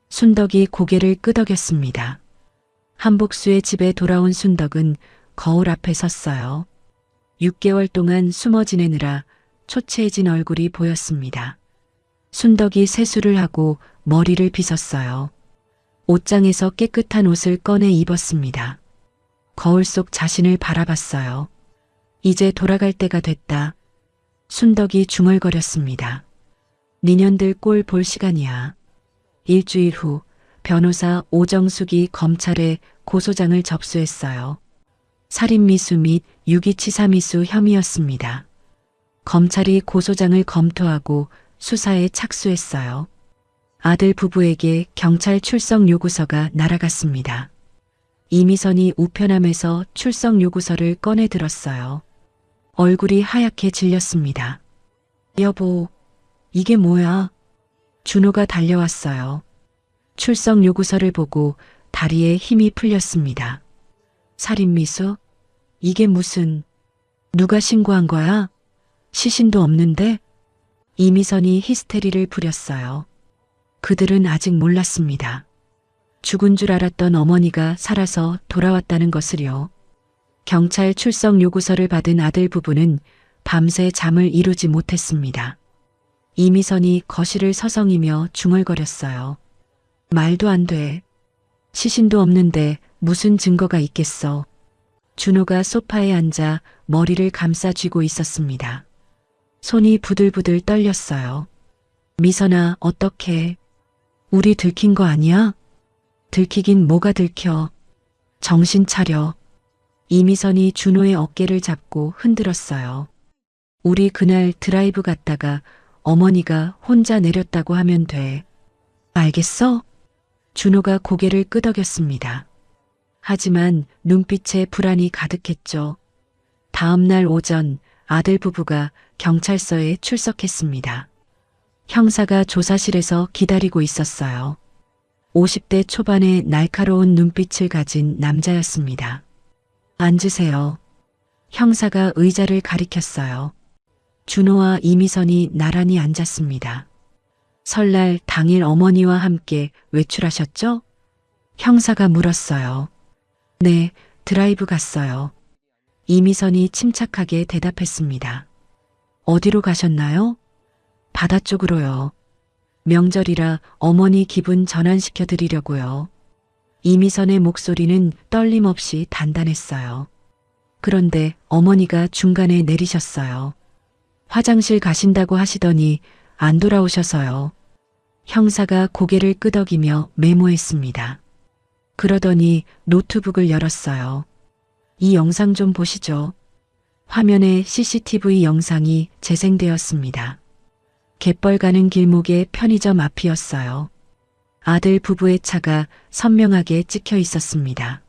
순덕이 고개를 끄덕였습니다. 한복수의 집에 돌아온 순덕은 거울 앞에 섰어요. 6개월 동안 숨어 지내느라 초췌해진 얼굴이 보였습니다. 순덕이 세수를 하고 머리를 빗었어요. 옷장에서 깨끗한 옷을 꺼내 입었습니다. 거울 속 자신을 바라봤어요. 이제 돌아갈 때가 됐다. 순덕이 중얼거렸습니다. 니년들 꼴 볼 시간이야. 일주일 후 변호사 오정숙이 검찰에 고소장을 접수했어요. 살인미수 및 유기치사미수 혐의였습니다. 검찰이 고소장을 검토하고 수사에 착수했어요. 아들 부부에게 경찰 출석 요구서가 날아갔습니다. 이미선이 우편함에서 출석 요구서를 꺼내 들었어요. 얼굴이 하얗게 질렸습니다. 여보, 이게 뭐야? 준호가 달려왔어요. 출석 요구서를 보고 다리에 힘이 풀렸습니다. 살인미수? 이게 무슨... 누가 신고한 거야? 시신도 없는데? 이미선이 히스테리를 부렸어요. 그들은 아직 몰랐습니다. 죽은 줄 알았던 어머니가 살아서 돌아왔다는 것을요. 경찰 출석 요구서를 받은 아들 부부는 밤새 잠을 이루지 못했습니다. 이미선이 거실을 서성이며 중얼거렸어요. 말도 안 돼. 시신도 없는데 무슨 증거가 있겠어. 준호가 소파에 앉아 머리를 감싸 쥐고 있었습니다. 손이 부들부들 떨렸어요. 미선아, 어떡해. 우리 들킨 거 아니야? 들키긴 뭐가 들켜. 정신 차려. 이미선이 준호의 어깨를 잡고 흔들었어요. 우리 그날 드라이브 갔다가 어머니가 혼자 내렸다고 하면 돼. 알겠어? 준호가 고개를 끄덕였습니다. 하지만 눈빛에 불안이 가득했죠. 다음 날 오전 아들 부부가 경찰서에 출석했습니다. 형사가 조사실에서 기다리고 있었어요. 50대 초반의 날카로운 눈빛을 가진 남자였습니다. 앉으세요. 형사가 의자를 가리켰어요. 준호와 이미선이 나란히 앉았습니다. 설날 당일 어머니와 함께 외출하셨죠? 형사가 물었어요. 네, 드라이브 갔어요. 이미선이 침착하게 대답했습니다. 어디로 가셨나요? 바다 쪽으로요. 명절이라 어머니 기분 전환시켜 드리려고요. 이미선의 목소리는 떨림 없이 단단했어요. 그런데 어머니가 중간에 내리셨어요. 화장실 가신다고 하시더니 안 돌아오셔서요. 형사가 고개를 끄덕이며 메모했습니다. 그러더니 노트북을 열었어요. 이 영상 좀 보시죠. 화면에 CCTV 영상이 재생되었습니다. 갯벌 가는 길목의 편의점 앞이었어요. 아들 부부의 차가 선명하게 찍혀 있었습니다.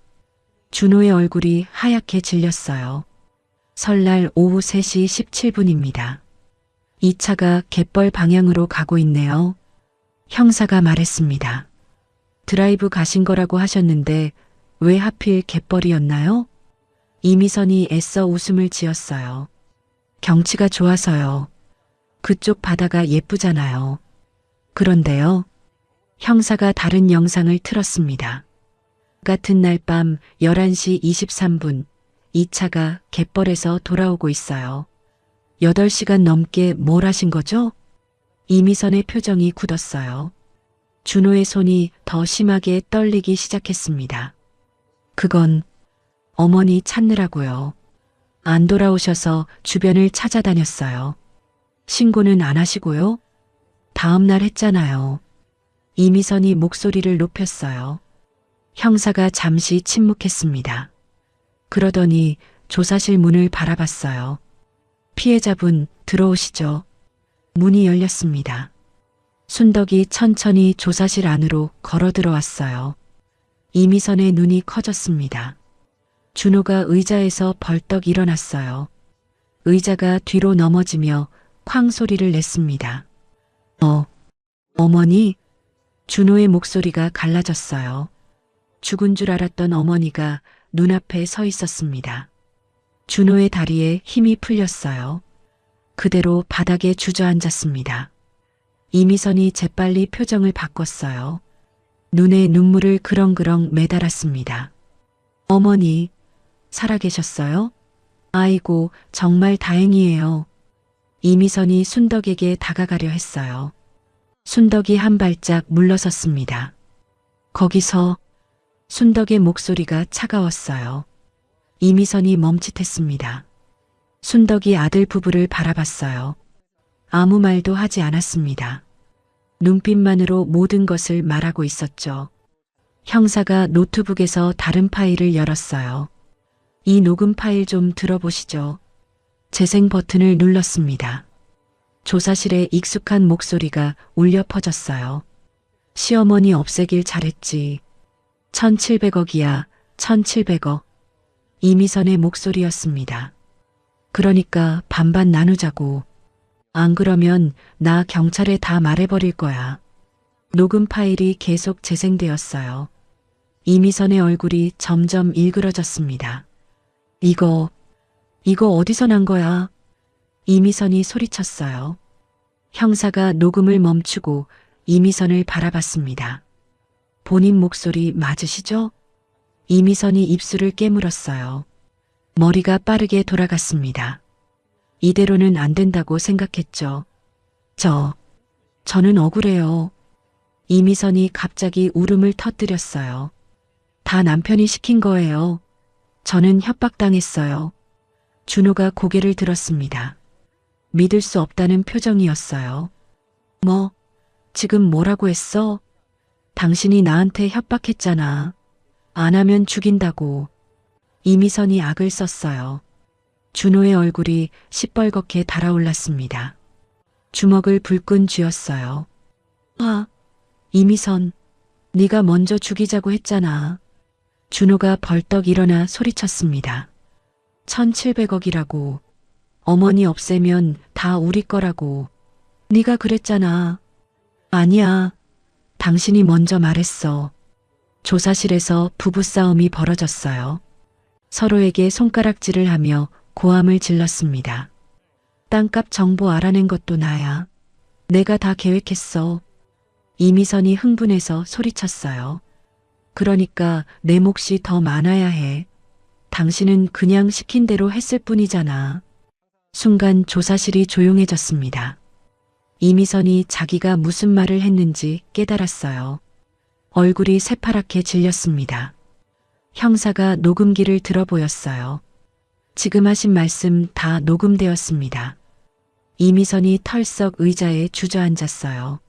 준호의 얼굴이 하얗게 질렸어요. 설날 오후 3시 17분입니다. 이 차가 갯벌 방향으로 가고 있네요. 형사가 말했습니다. 드라이브 가신 거라고 하셨는데 왜 하필 갯벌이었나요? 이미선이 애써 웃음을 지었어요. 경치가 좋아서요. 그쪽 바다가 예쁘잖아요. 그런데요. 형사가 다른 영상을 틀었습니다. 같은 날 밤 11시 23분 이 차가 갯벌에서 돌아오고 있어요. 8시간 넘게 뭘 하신 거죠? 이미선의 표정이 굳었어요. 준호의 손이 더 심하게 떨리기 시작했습니다. 그건 어머니 찾느라고요. 안 돌아오셔서 주변을 찾아다녔어요. 신고는 안 하시고요? 다음 날 했잖아요. 이미선이 목소리를 높였어요. 형사가 잠시 침묵했습니다. 그러더니 조사실 문을 바라봤어요. 피해자분 들어오시죠. 문이 열렸습니다. 순덕이 천천히 조사실 안으로 걸어 들어왔어요. 이미선의 눈이 커졌습니다. 준호가 의자에서 벌떡 일어났어요. 의자가 뒤로 넘어지며 쾅 소리를 냈습니다. 어머니? 준호의 목소리가 갈라졌어요. 죽은 줄 알았던 어머니가 눈앞에 서 있었습니다. 준호의 다리에 힘이 풀렸어요. 그대로 바닥에 주저앉았습니다. 이미선이 재빨리 표정을 바꿨어요. 눈에 눈물을 그렁그렁 매달았습니다. 어머니, 살아계셨어요? 아이고, 정말 다행이에요. 이미선이 순덕에게 다가가려 했어요. 순덕이 한 발짝 물러섰습니다. 거기서 순덕의 목소리가 차가웠어요. 이미선이 멈칫했습니다. 순덕이 아들 부부를 바라봤어요. 아무 말도 하지 않았습니다. 눈빛만으로 모든 것을 말하고 있었죠. 형사가 노트북에서 다른 파일을 열었어요. 이 녹음 파일 좀 들어보시죠. 재생 버튼을 눌렀습니다. 조사실의 익숙한 목소리가 울려 퍼졌어요. 시어머니 없애길 잘했지. 1,700억이야, 1,700억. 이미선의 목소리였습니다. 그러니까 반반 나누자고. 안 그러면 나 경찰에 다 말해버릴 거야. 녹음 파일이 계속 재생되었어요. 이미선의 얼굴이 점점 일그러졌습니다. 이거 어디서 난 거야? 이미선이 소리쳤어요. 형사가 녹음을 멈추고 이미선을 바라봤습니다. 본인 목소리 맞으시죠? 이미선이 입술을 깨물었어요. 머리가 빠르게 돌아갔습니다. 이대로는 안 된다고 생각했죠. 저는 억울해요. 이미선이 갑자기 울음을 터뜨렸어요. 다 남편이 시킨 거예요. 저는 협박당했어요. 준호가 고개를 들었습니다. 믿을 수 없다는 표정이었어요. 지금 뭐라고 했어? 당신이 나한테 협박했잖아. 안 하면 죽인다고. 이미선이 악을 썼어요. 준호의 얼굴이 시뻘겋게 달아올랐습니다. 주먹을 불끈 쥐었어요. 이미선, 네가 먼저 죽이자고 했잖아. 준호가 벌떡 일어나 소리쳤습니다. 1,700억이라고. 어머니 없애면 다 우리 거라고. 네가 그랬잖아. 아니야. 당신이 먼저 말했어. 조사실에서 부부싸움이 벌어졌어요. 서로에게 손가락질을 하며 고함을 질렀습니다. 땅값 정보 알아낸 것도 나야. 내가 다 계획했어. 이미선이 흥분해서 소리쳤어요. 그러니까 내 몫이 더 많아야 해. 당신은 그냥 시킨 대로 했을 뿐이잖아. 순간 조사실이 조용해졌습니다. 이미선이 자기가 무슨 말을 했는지 깨달았어요. 얼굴이 새파랗게 질렸습니다. 형사가 녹음기를 들어보였어요. 지금 하신 말씀 다 녹음되었습니다. 이미선이 털썩 의자에 주저앉았어요.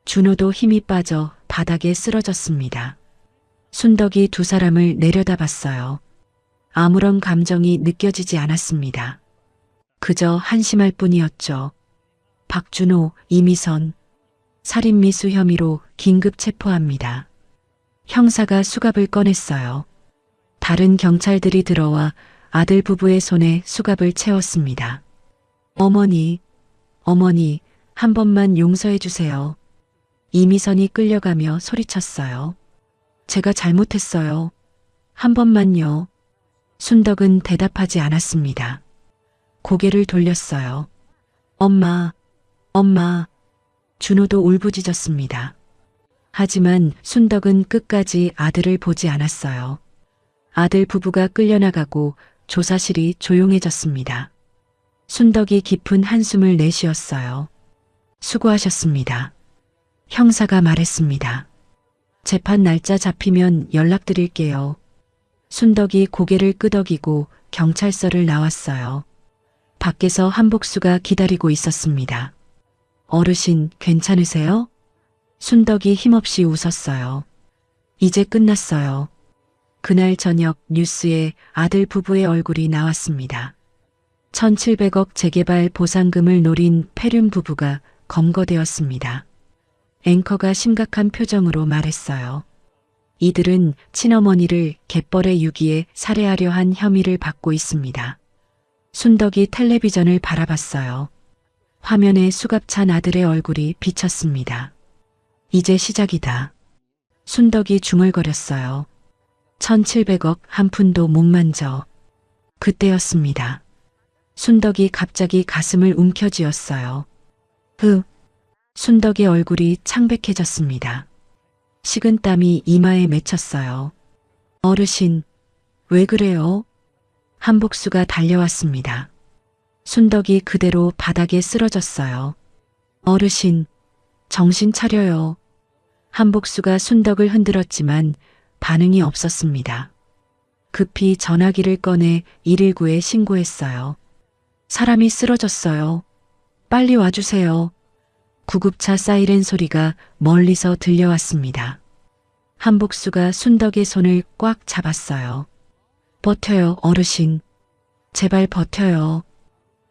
준호도 힘이 빠져 바닥에 쓰러졌습니다. 순덕이 두 사람을 내려다봤어요. 아무런 감정이 느껴지지 않았습니다. 그저 한심할 뿐이었죠. 박준호, 이미선, 살인미수 혐의로 긴급 체포합니다. 형사가 수갑을 꺼냈어요. 다른 경찰들이 들어와 아들 부부의 손에 수갑을 채웠습니다. 어머니, 한 번만 용서해 주세요. 이미선이 끌려가며 소리쳤어요. 제가 잘못했어요. 한 번만요. 순덕은 대답하지 않았습니다. 고개를 돌렸어요. 엄마. 준호도 울부짖었습니다. 하지만 순덕은 끝까지 아들을 보지 않았어요. 아들 부부가 끌려나가고 조사실이 조용해졌습니다. 순덕이 깊은 한숨을 내쉬었어요. 수고하셨습니다. 형사가 말했습니다. 재판 날짜 잡히면 연락드릴게요. 순덕이 고개를 끄덕이고 경찰서를 나왔어요. 밖에서 한복수가 기다리고 있었습니다. 어르신, 괜찮으세요? 순덕이 힘없이 웃었어요. 이제 끝났어요. 그날 저녁 뉴스에 아들 부부의 얼굴이 나왔습니다. 1,700억 재개발 보상금을 노린 패륜 부부가 검거되었습니다. 앵커가 심각한 표정으로 말했어요. 이들은 친어머니를 갯벌의 유기에 살해하려 한 혐의를 받고 있습니다. 순덕이 텔레비전을 바라봤어요. 화면에 수갑찬 아들의 얼굴이 비쳤습니다. 이제 시작이다. 순덕이 중얼거렸어요. 1,700억 한 푼도 못 만져. 그때였습니다. 순덕이 갑자기 가슴을 움켜쥐었어요. 순덕의 얼굴이 창백해졌습니다. 식은땀이 이마에 맺혔어요. 어르신, 왜 그래요? 한복수가 달려왔습니다. 순덕이 그대로 바닥에 쓰러졌어요. 어르신, 정신 차려요. 한복수가 순덕을 흔들었지만 반응이 없었습니다. 급히 전화기를 꺼내 119에 신고했어요. 사람이 쓰러졌어요. 빨리 와주세요. 구급차 사이렌 소리가 멀리서 들려왔습니다. 한복수가 순덕의 손을 꽉 잡았어요. 버텨요, 어르신. 제발 버텨요.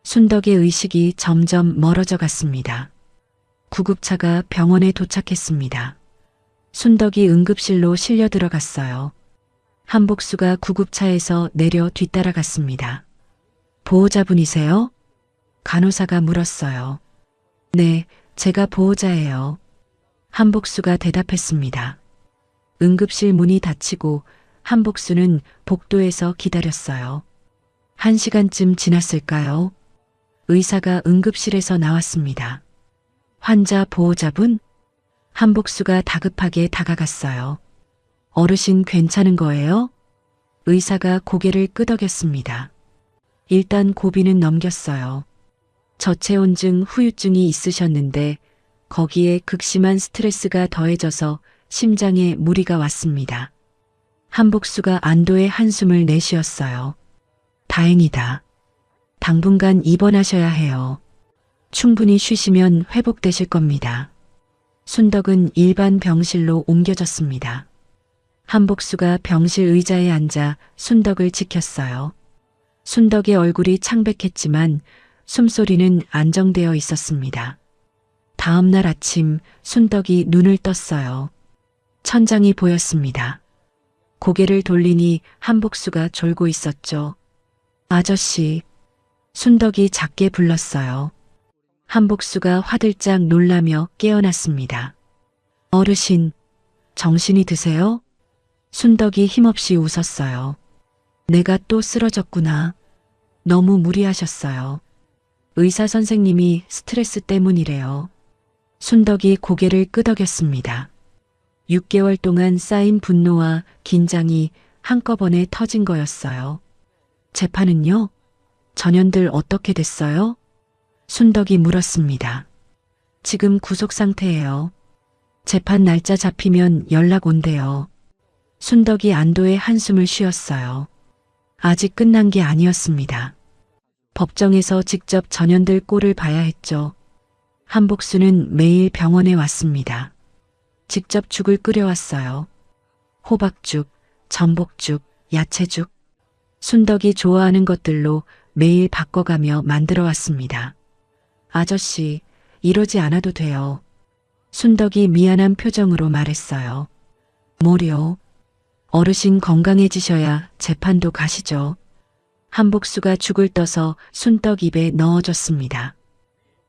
순덕의 의식이 점점 멀어져 갔습니다. 구급차가 병원에 도착했습니다. 순덕이 응급실로 실려 들어갔어요. 한복수가 구급차에서 내려 뒤따라갔습니다. 보호자분이세요? 간호사가 물었어요. 네, 제가 보호자예요. 한복수가 대답했습니다. 응급실 문이 닫히고 한복수는 복도에서 기다렸어요. 1시간쯤 지났을까요? 의사가 응급실에서 나왔습니다. 환자 보호자분? 한복수가 다급하게 다가갔어요. 어르신 괜찮은 거예요? 의사가 고개를 끄덕였습니다. 일단 고비는 넘겼어요. 저체온증 후유증이 있으셨는데 거기에 극심한 스트레스가 더해져서 심장에 무리가 왔습니다. 한복수가 안도의 한숨을 내쉬었어요. 다행이다. 당분간 입원하셔야 해요. 충분히 쉬시면 회복되실 겁니다. 순덕은 일반 병실로 옮겨졌습니다. 한복수가 병실 의자에 앉아 순덕을 지켰어요. 순덕의 얼굴이 창백했지만 숨소리는 안정되어 있었습니다. 다음 날 아침 순덕이 눈을 떴어요. 천장이 보였습니다. 고개를 돌리니 한복수가 졸고 있었죠. 아저씨, 순덕이 작게 불렀어요. 한복수가 화들짝 놀라며 깨어났습니다. 어르신, 정신이 드세요? 순덕이 힘없이 웃었어요. 내가 또 쓰러졌구나. 너무 무리하셨어요. 의사 선생님이 스트레스 때문이래요. 순덕이 고개를 끄덕였습니다. 6개월 동안 쌓인 분노와 긴장이 한꺼번에 터진 거였어요. 재판은요? 전현들 어떻게 됐어요? 순덕이 물었습니다. 지금 구속 상태예요. 재판 날짜 잡히면 연락 온대요. 순덕이 안도의 한숨을 쉬었어요. 아직 끝난 게 아니었습니다. 법정에서 직접 전현들 꼴을 봐야 했죠. 한복수는 매일 병원에 왔습니다. 직접 죽을 끓여왔어요. 호박죽, 전복죽, 야채죽. 순덕이 좋아하는 것들로 매일 바꿔가며 만들어 왔습니다. 아저씨, 이러지 않아도 돼요. 순덕이 미안한 표정으로 말했어요. 뭐려? 어르신 건강해지셔야 재판도 가시죠. 한복수가 죽을 떠서 순덕 입에 넣어줬습니다.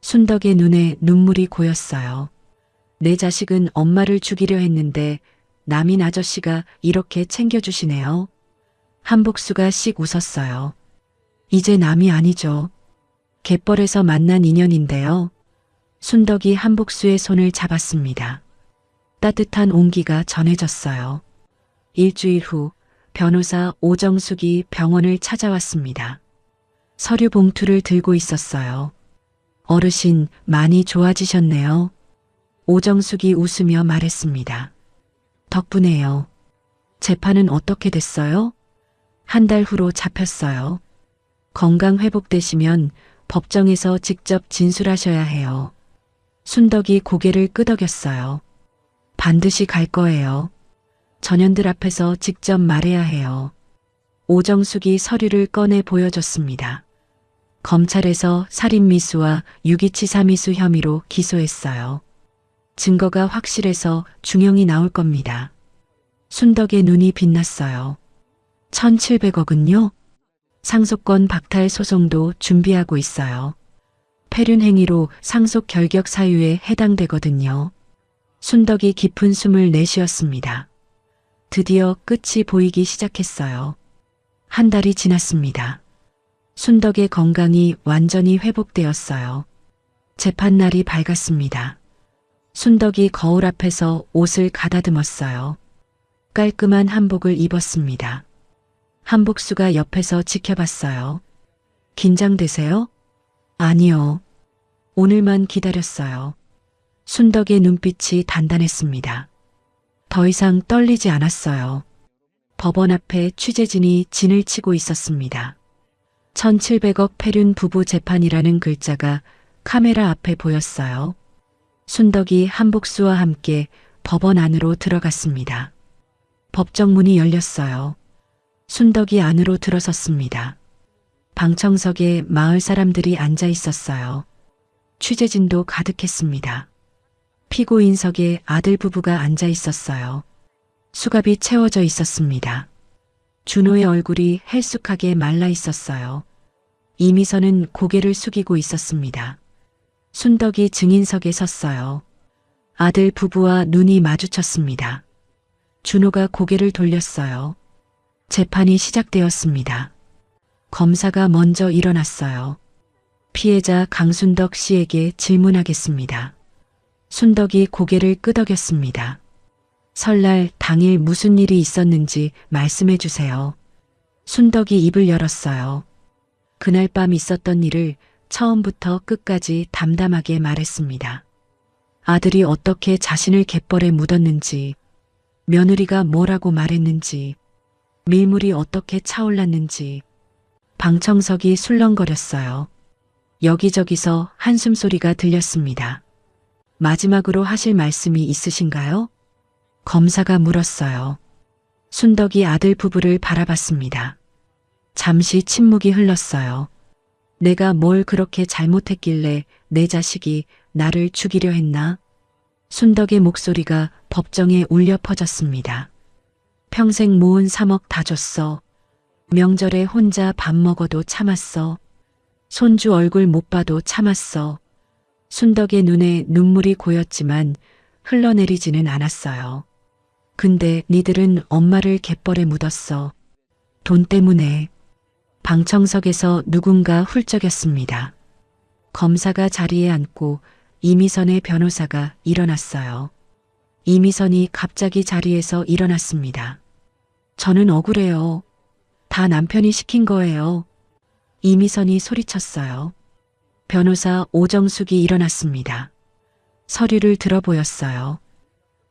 순덕의 눈에 눈물이 고였어요. 내 자식은 엄마를 죽이려 했는데 남인 아저씨가 이렇게 챙겨주시네요. 한복수가 씩 웃었어요. 이제 남이 아니죠. 갯벌에서 만난 인연인데요. 순덕이 한복수의 손을 잡았습니다. 따뜻한 온기가 전해졌어요. 일주일 후 변호사 오정숙이 병원을 찾아왔습니다. 서류 봉투를 들고 있었어요. 어르신 많이 좋아지셨네요. 오정숙이 웃으며 말했습니다. 덕분에요. 재판은 어떻게 됐어요? 한 달 후로 잡혔어요. 건강 회복되시면 법정에서 직접 진술하셔야 해요. 순덕이 고개를 끄덕였어요. 반드시 갈 거예요. 전현들 앞에서 직접 말해야 해요. 오정숙이 서류를 꺼내 보여줬습니다. 검찰에서 살인미수와 유기치사미수 혐의로 기소했어요. 증거가 확실해서 중형이 나올 겁니다. 순덕의 눈이 빛났어요. 1,700억은요? 상속권 박탈 소송도 준비하고 있어요. 폐륜 행위로 상속 결격 사유에 해당되거든요. 순덕이 깊은 숨을 내쉬었습니다. 드디어 끝이 보이기 시작했어요. 한 달이 지났습니다. 순덕의 건강이 완전히 회복되었어요. 재판날이 밝았습니다. 순덕이 거울 앞에서 옷을 가다듬었어요. 깔끔한 한복을 입었습니다. 한복수가 옆에서 지켜봤어요. 긴장되세요? 아니요. 오늘만 기다렸어요. 순덕의 눈빛이 단단했습니다. 더 이상 떨리지 않았어요. 법원 앞에 취재진이 진을 치고 있었습니다. 1,700억 폐륜 부부 재판이라는 글자가 카메라 앞에 보였어요. 순덕이 한복수와 함께 법원 안으로 들어갔습니다. 법정 문이 열렸어요. 순덕이 안으로 들어섰습니다. 방청석에 마을 사람들이 앉아 있었어요. 취재진도 가득했습니다. 피고인석에 아들 부부가 앉아 있었어요. 수갑이 채워져 있었습니다. 준호의 얼굴이 헬쑥하게 말라 있었어요. 이미선은 고개를 숙이고 있었습니다. 순덕이 증인석에 섰어요. 아들 부부와 눈이 마주쳤습니다. 준호가 고개를 돌렸어요. 재판이 시작되었습니다. 검사가 먼저 일어났어요. 피해자 강순덕 씨에게 질문하겠습니다. 순덕이 고개를 끄덕였습니다. 설날 당일 무슨 일이 있었는지 말씀해 주세요. 순덕이 입을 열었어요. 그날 밤 있었던 일을 처음부터 끝까지 담담하게 말했습니다. 아들이 어떻게 자신을 갯벌에 묻었는지, 며느리가 뭐라고 말했는지, 밀물이 어떻게 차올랐는지. 방청석이 술렁거렸어요. 여기저기서 한숨 소리가 들렸습니다. 마지막으로 하실 말씀이 있으신가요? 검사가 물었어요. 순덕이 아들 부부를 바라봤습니다. 잠시 침묵이 흘렀어요. 내가 뭘 그렇게 잘못했길래 내 자식이 나를 죽이려 했나? 순덕의 목소리가 법정에 울려 퍼졌습니다. 평생 모은 3억 다 줬어. 명절에 혼자 밥 먹어도 참았어. 손주 얼굴 못 봐도 참았어. 순덕의 눈에 눈물이 고였지만 흘러내리지는 않았어요. 근데 니들은 엄마를 갯벌에 묻었어. 돈 때문에. 방청석에서 누군가 훌쩍였습니다. 검사가 자리에 앉고 이미선의 변호사가 일어났어요. 이미선이 갑자기 자리에서 일어났습니다. 저는 억울해요. 다 남편이 시킨 거예요. 이미선이 소리쳤어요. 변호사 오정숙이 일어났습니다. 서류를 들어보였어요.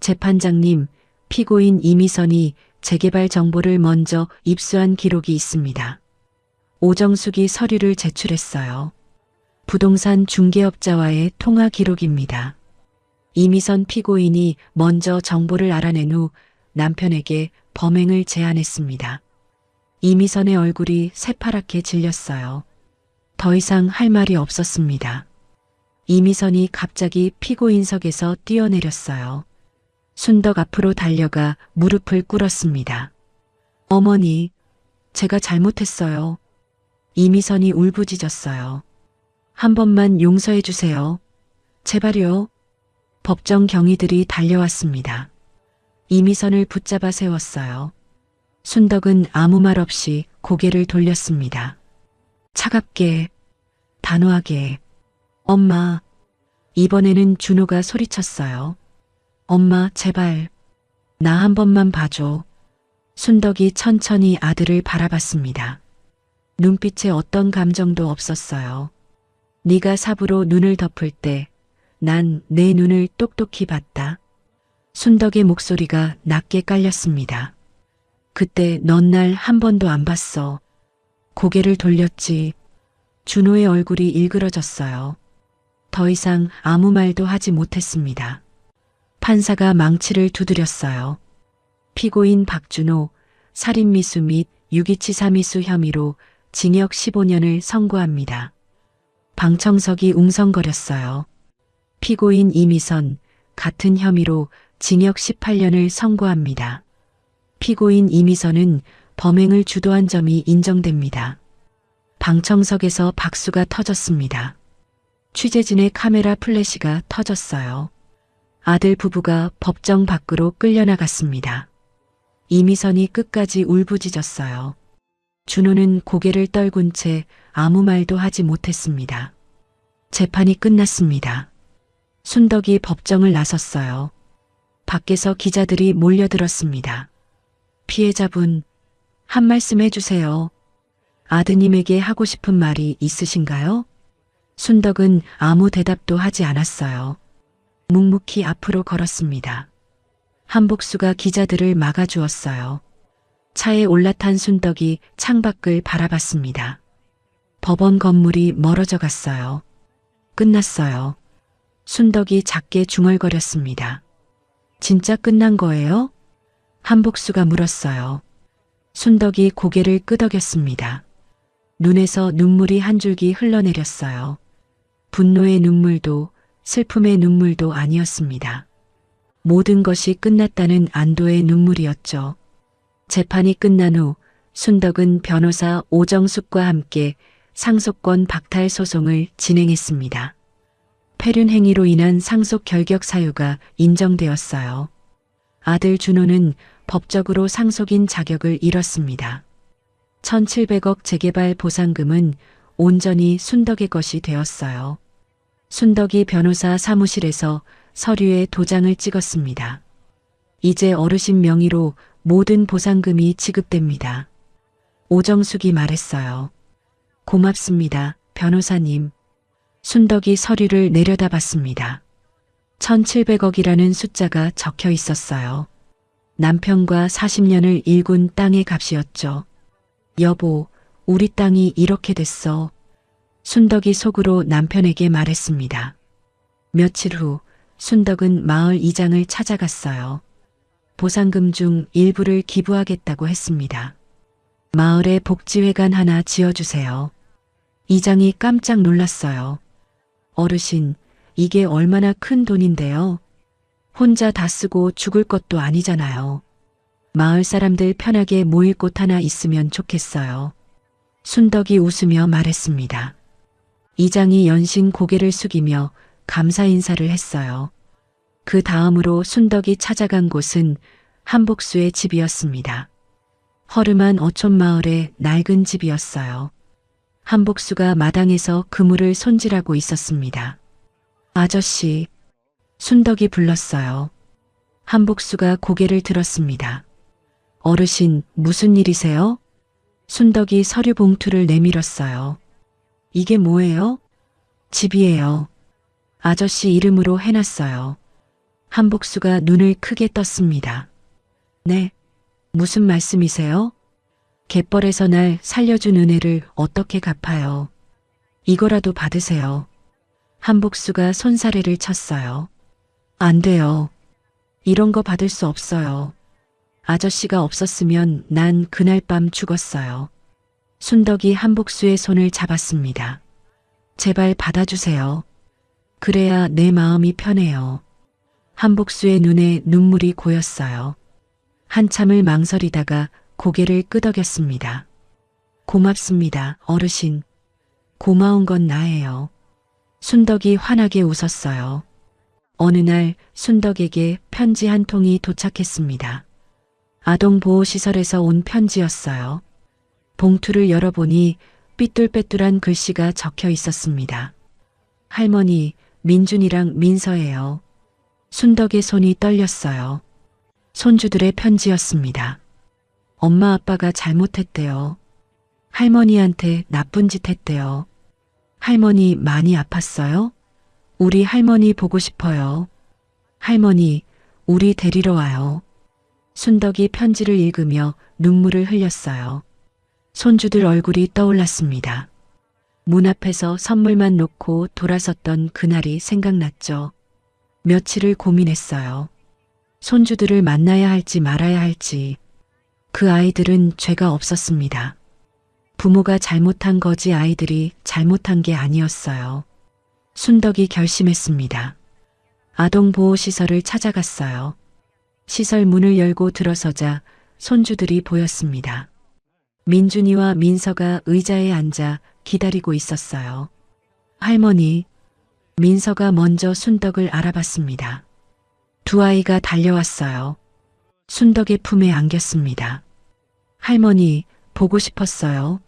재판장님, 피고인 이미선이 재개발 정보를 먼저 입수한 기록이 있습니다. 오정숙이 서류를 제출했어요. 부동산 중개업자와의 통화 기록입니다. 이미선 피고인이 먼저 정보를 알아낸 후 남편에게 범행을 제안했습니다. 이미선의 얼굴이 새파랗게 질렸어요. 더 이상 할 말이 없었습니다. 이미선이 갑자기 피고인석에서 뛰어내렸어요. 순덕 앞으로 달려가 무릎을 꿇었습니다. 어머니, 제가 잘못했어요. 이미선이 울부짖었어요. 한 번만 용서해 주세요. 제발요. 법정 경위들이 달려왔습니다. 이미선을 붙잡아 세웠어요. 순덕은 아무 말 없이 고개를 돌렸습니다. 차갑게, 단호하게. 엄마. 이번에는 준호가 소리쳤어요. 엄마, 제발. 나 한 번만 봐줘. 순덕이 천천히 아들을 바라봤습니다. 눈빛에 어떤 감정도 없었어요. 네가 삽으로 눈을 덮을 때 난 내 눈을 똑똑히 봤다. 순덕의 목소리가 낮게 깔렸습니다. 그때 넌 날 한 번도 안 봤어. 고개를 돌렸지. 준호의 얼굴이 일그러졌어요. 더 이상 아무 말도 하지 못했습니다. 판사가 망치를 두드렸어요. 피고인 박준호, 살인미수 및 유기치사미수 혐의로 징역 15년을 선고합니다. 방청석이 웅성거렸어요. 피고인 이미선, 같은 혐의로 징역 18년을 선고합니다. 피고인 이미선은 범행을 주도한 점이 인정됩니다. 방청석에서 박수가 터졌습니다. 취재진의 카메라 플래시가 터졌어요. 아들 부부가 법정 밖으로 끌려나갔습니다. 이미선이 끝까지 울부짖었어요. 준호는 고개를 떨군 채 아무 말도 하지 못했습니다. 재판이 끝났습니다. 순덕이 법정을 나섰어요. 밖에서 기자들이 몰려들었습니다. 피해자분, 한 말씀 해주세요. 아드님에게 하고 싶은 말이 있으신가요? 순덕은 아무 대답도 하지 않았어요. 묵묵히 앞으로 걸었습니다. 한복수가 기자들을 막아주었어요. 차에 올라탄 순덕이 창밖을 바라봤습니다. 법원 건물이 멀어져 갔어요. 끝났어요. 순덕이 작게 중얼거렸습니다. 진짜 끝난 거예요? 한복수가 물었어요. 순덕이 고개를 끄덕였습니다. 눈에서 눈물이 한 줄기 흘러내렸어요. 분노의 눈물도 슬픔의 눈물도 아니었습니다. 모든 것이 끝났다는 안도의 눈물이었죠. 재판이 끝난 후 순덕은 변호사 오정숙과 함께 상속권 박탈 소송을 진행했습니다. 폐륜 행위로 인한 상속 결격 사유가 인정되었어요. 아들 준호는 법적으로 상속인 자격을 잃었습니다. 1,700억 재개발 보상금은 온전히 순덕의 것이 되었어요. 순덕이 변호사 사무실에서 서류에 도장을 찍었습니다. 이제 어르신 명의로 모든 보상금이 지급됩니다. 오정숙이 말했어요. 고맙습니다, 변호사님. 순덕이 서류를 내려다봤습니다. 1,700억이라는 숫자가 적혀 있었어요. 남편과 40년을 일군 땅의 값이었죠. 여보, 우리 땅이 이렇게 됐어. 순덕이 속으로 남편에게 말했습니다. 며칠 후 순덕은 마을 이장을 찾아갔어요. 보상금 중 일부를 기부하겠다고 했습니다. 마을에 복지회관 하나 지어주세요. 이장이 깜짝 놀랐어요. 어르신, 이게 얼마나 큰 돈인데요. 혼자 다 쓰고 죽을 것도 아니잖아요. 마을 사람들 편하게 모일 곳 하나 있으면 좋겠어요. 순덕이 웃으며 말했습니다. 이장이 연신 고개를 숙이며 감사 인사를 했어요. 그 다음으로 순덕이 찾아간 곳은 한복수의 집이었습니다. 허름한 어촌 마을의 낡은 집이었어요. 한복수가 마당에서 그물을 손질하고 있었습니다. 아저씨, 순덕이 불렀어요. 한복수가 고개를 들었습니다. 어르신, 무슨 일이세요? 순덕이 서류 봉투를 내밀었어요. 이게 뭐예요? 집이에요. 아저씨 이름으로 해놨어요. 한복수가 눈을 크게 떴습니다. 네, 무슨 말씀이세요? 갯벌에서 날 살려준 은혜를 어떻게 갚아요? 이거라도 받으세요. 한복수가 손사래를 쳤어요. 안 돼요. 이런 거 받을 수 없어요. 아저씨가 없었으면 난 그날 밤 죽었어요. 순덕이 한복수의 손을 잡았습니다. 제발 받아주세요. 그래야 내 마음이 편해요. 한복수의 눈에 눈물이 고였어요. 한참을 망설이다가 고개를 끄덕였습니다. 고맙습니다, 어르신. 고마운 건 나예요. 순덕이 환하게 웃었어요. 어느 날 순덕에게 편지 한 통이 도착했습니다. 아동보호시설에서 온 편지였어요. 봉투를 열어보니 삐뚤빼뚤한 글씨가 적혀 있었습니다. 할머니, 민준이랑 민서예요. 순덕의 손이 떨렸어요. 손주들의 편지였습니다. 엄마 아빠가 잘못했대요. 할머니한테 나쁜 짓 했대요. 할머니 많이 아팠어요? 우리 할머니 보고 싶어요. 할머니, 우리 데리러 와요. 순덕이 편지를 읽으며 눈물을 흘렸어요. 손주들 얼굴이 떠올랐습니다. 문 앞에서 선물만 놓고 돌아섰던 그날이 생각났죠. 며칠을 고민했어요. 손주들을 만나야 할지 말아야 할지. 그 아이들은 죄가 없었습니다. 부모가 잘못한 거지 아이들이 잘못한 게 아니었어요. 순덕이 결심했습니다. 아동보호시설을 찾아갔어요. 시설 문을 열고 들어서자 손주들이 보였습니다. 민준이와 민서가 의자에 앉아 기다리고 있었어요. 할머니, 민서가 먼저 순덕을 알아봤습니다. 두 아이가 달려왔어요. 순덕의 품에 안겼습니다. 할머니, 보고 싶었어요.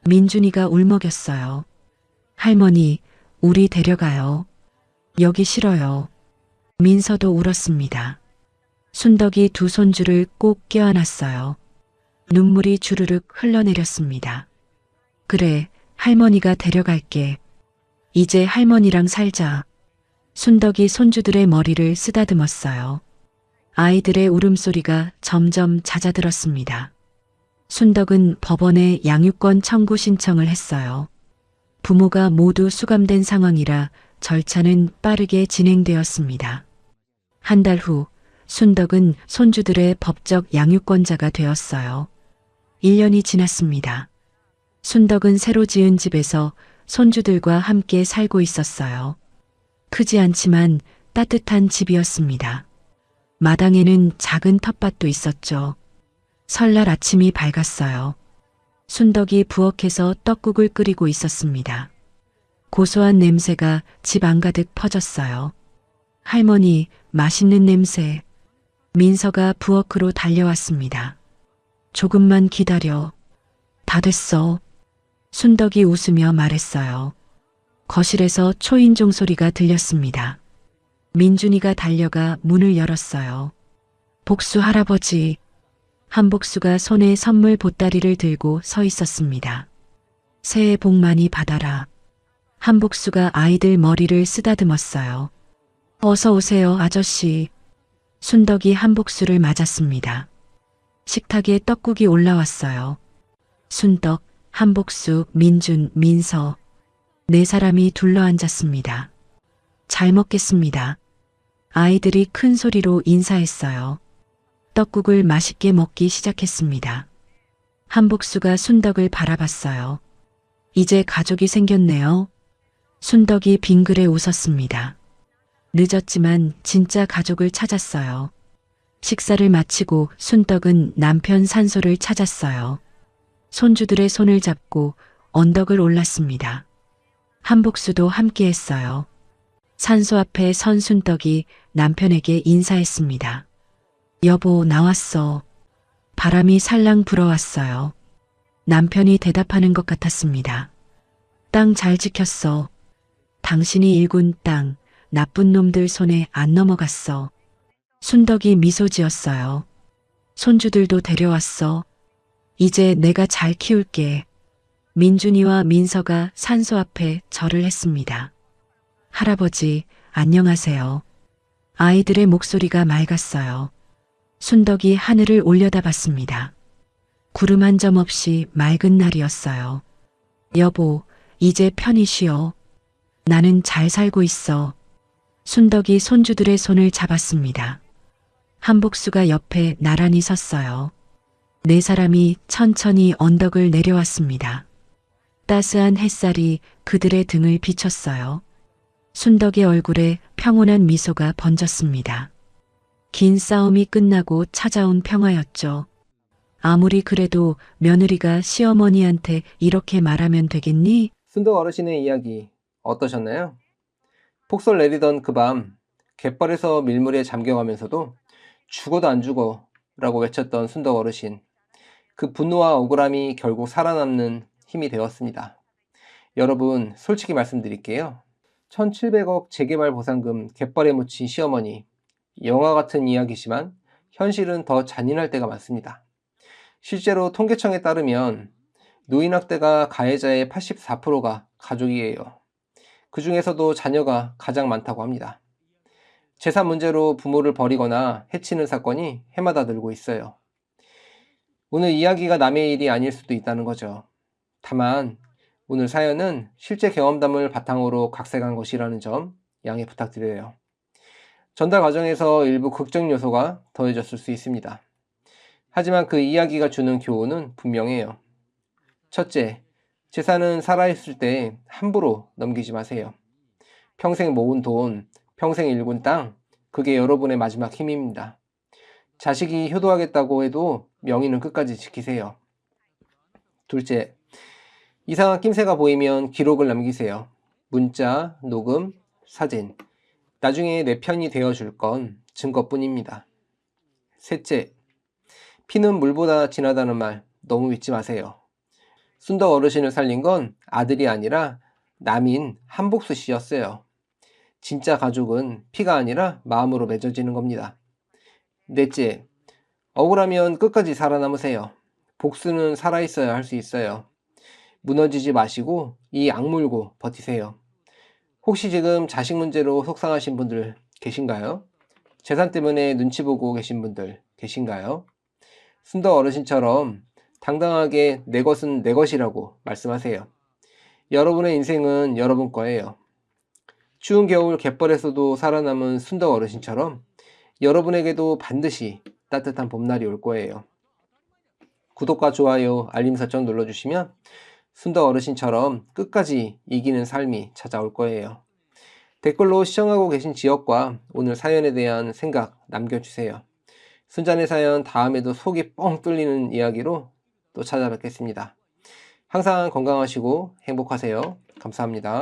민준이가 울먹였어요. 할머니, 우리 데려가요. 여기 싫어요. 민서도 울었습니다. 순덕이 두 손주를 꼭 껴안았어요. 눈물이 주르륵 흘러내렸습니다. 그래, 할머니가 데려갈게. 이제 할머니랑 살자. 순덕이 손주들의 머리를 쓰다듬었어요. 아이들의 울음소리가 점점 잦아들었습니다. 순덕은 법원에 양육권 청구 신청을 했어요. 부모가 모두 수감된 상황이라 절차는 빠르게 진행되었습니다. 한 달 후 순덕은 손주들의 법적 양육권자가 되었어요. 1년이 지났습니다. 순덕은 새로 지은 집에서 손주들과 함께 살고 있었어요. 크지 않지만 따뜻한 집이었습니다. 마당에는 작은 텃밭도 있었죠. 설날 아침이 밝았어요. 순덕이 부엌에서 떡국을 끓이고 있었습니다. 고소한 냄새가 집 안가득 퍼졌어요. 할머니, 맛있는 냄새. 민서가 부엌으로 달려왔습니다. 조금만 기다려. 다 됐어. 순덕이 웃으며 말했어요. 거실에서 초인종 소리가 들렸습니다. 민준이가 달려가 문을 열었어요. 복수 할아버지. 한복수가 손에 선물 보따리를 들고 서 있었습니다. 새해 복 많이 받아라. 한복수가 아이들 머리를 쓰다듬었어요. 어서 오세요, 아저씨. 순덕이 한복수를 맞았습니다. 식탁에 떡국이 올라왔어요. 순덕, 한복수, 민준, 민서. 4사람이 둘러앉았습니다. 잘 먹겠습니다. 아이들이 큰 소리로 인사했어요. 떡국을 맛있게 먹기 시작했습니다. 한복수가 순덕을 바라봤어요. 이제 가족이 생겼네요. 순덕이 빙그레 웃었습니다. 늦었지만 진짜 가족을 찾았어요. 식사를 마치고 순덕은 남편 산소를 찾았어요. 손주들의 손을 잡고 언덕을 올랐습니다. 한복수도 함께했어요. 산소 앞에 선 순덕이 남편에게 인사했습니다. 여보, 나왔어. 바람이 살랑 불어왔어요. 남편이 대답하는 것 같았습니다. 땅 잘 지켰어. 당신이 일군 땅, 나쁜 놈들 손에 안 넘어갔어. 순덕이 미소 지었어요. 손주들도 데려왔어. 이제 내가 잘 키울게. 민준이와 민서가 산소 앞에 절을 했습니다. 할아버지, 안녕하세요. 아이들의 목소리가 맑았어요. 순덕이 하늘을 올려다봤습니다. 구름 한 점 없이 맑은 날이었어요. 여보, 이제 편히 쉬어. 나는 잘 살고 있어. 순덕이 손주들의 손을 잡았습니다. 한복수가 옆에 나란히 섰어요. 4사람이 천천히 언덕을 내려왔습니다. 따스한 햇살이 그들의 등을 비췄어요. 순덕의 얼굴에 평온한 미소가 번졌습니다. 긴 싸움이 끝나고 찾아온 평화였죠. 아무리 그래도 며느리가 시어머니한테 이렇게 말하면 되겠니? 순덕 어르신의 이야기 어떠셨나요? 폭설 내리던 그 밤 갯벌에서 밀물에 잠겨가면서도 죽어도 안 죽어 라고 외쳤던 순덕 어르신. 그 분노와 억울함이 결국 살아남는 힘이 되었습니다. 여러분, 솔직히 말씀드릴게요. 1700억 재개발 보상금 갯벌에 묻힌 시어머니. 영화 같은 이야기지만 현실은 더 잔인할 때가 많습니다. 실제로 통계청에 따르면 노인학대가 가해자의 84%가 가족이에요. 그 중에서도 자녀가 가장 많다고 합니다. 재산 문제로 부모를 버리거나 해치는 사건이 해마다 늘고 있어요. 오늘 이야기가 남의 일이 아닐 수도 있다는 거죠. 다만 오늘 사연은 실제 경험담을 바탕으로 각색한 것이라는 점 양해 부탁드려요. 전달 과정에서 일부 극적 요소가 더해졌을 수 있습니다. 하지만 그 이야기가 주는 교훈은 분명해요. 첫째, 재산은 살아있을 때 함부로 넘기지 마세요. 평생 모은 돈, 평생 일군 땅, 그게 여러분의 마지막 힘입니다. 자식이 효도하겠다고 해도 명의는 끝까지 지키세요. 둘째, 이상한 낌새가 보이면 기록을 남기세요. 문자, 녹음, 사진. 나중에 내 편이 되어줄 건 증거뿐입니다. 셋째, 피는 물보다 진하다는 말 너무 믿지 마세요. 순덕 어르신을 살린 건 아들이 아니라 남인 한복수 씨였어요. 진짜 가족은 피가 아니라 마음으로 맺어지는 겁니다. 넷째, 억울하면 끝까지 살아남으세요. 복수는 살아있어야 할 수 있어요. 무너지지 마시고 이 악물고 버티세요. 혹시 지금 자식 문제로 속상하신 분들 계신가요? 재산 때문에 눈치 보고 계신 분들 계신가요? 순덕 어르신처럼 당당하게 내 것은 내 것이라고 말씀하세요. 여러분의 인생은 여러분 거예요. 추운 겨울 갯벌에서도 살아남은 순덕 어르신처럼 여러분에게도 반드시 따뜻한 봄날이 올 거예요. 구독과 좋아요, 알림 설정 눌러주시면 순덕 어르신처럼 끝까지 이기는 삶이 찾아올 거예요. 댓글로 시청하고 계신 지역과 오늘 사연에 대한 생각 남겨주세요. 순잔의 사연 다음에도 속이 뻥 뚫리는 이야기로 또 찾아뵙겠습니다. 항상 건강하시고 행복하세요. 감사합니다.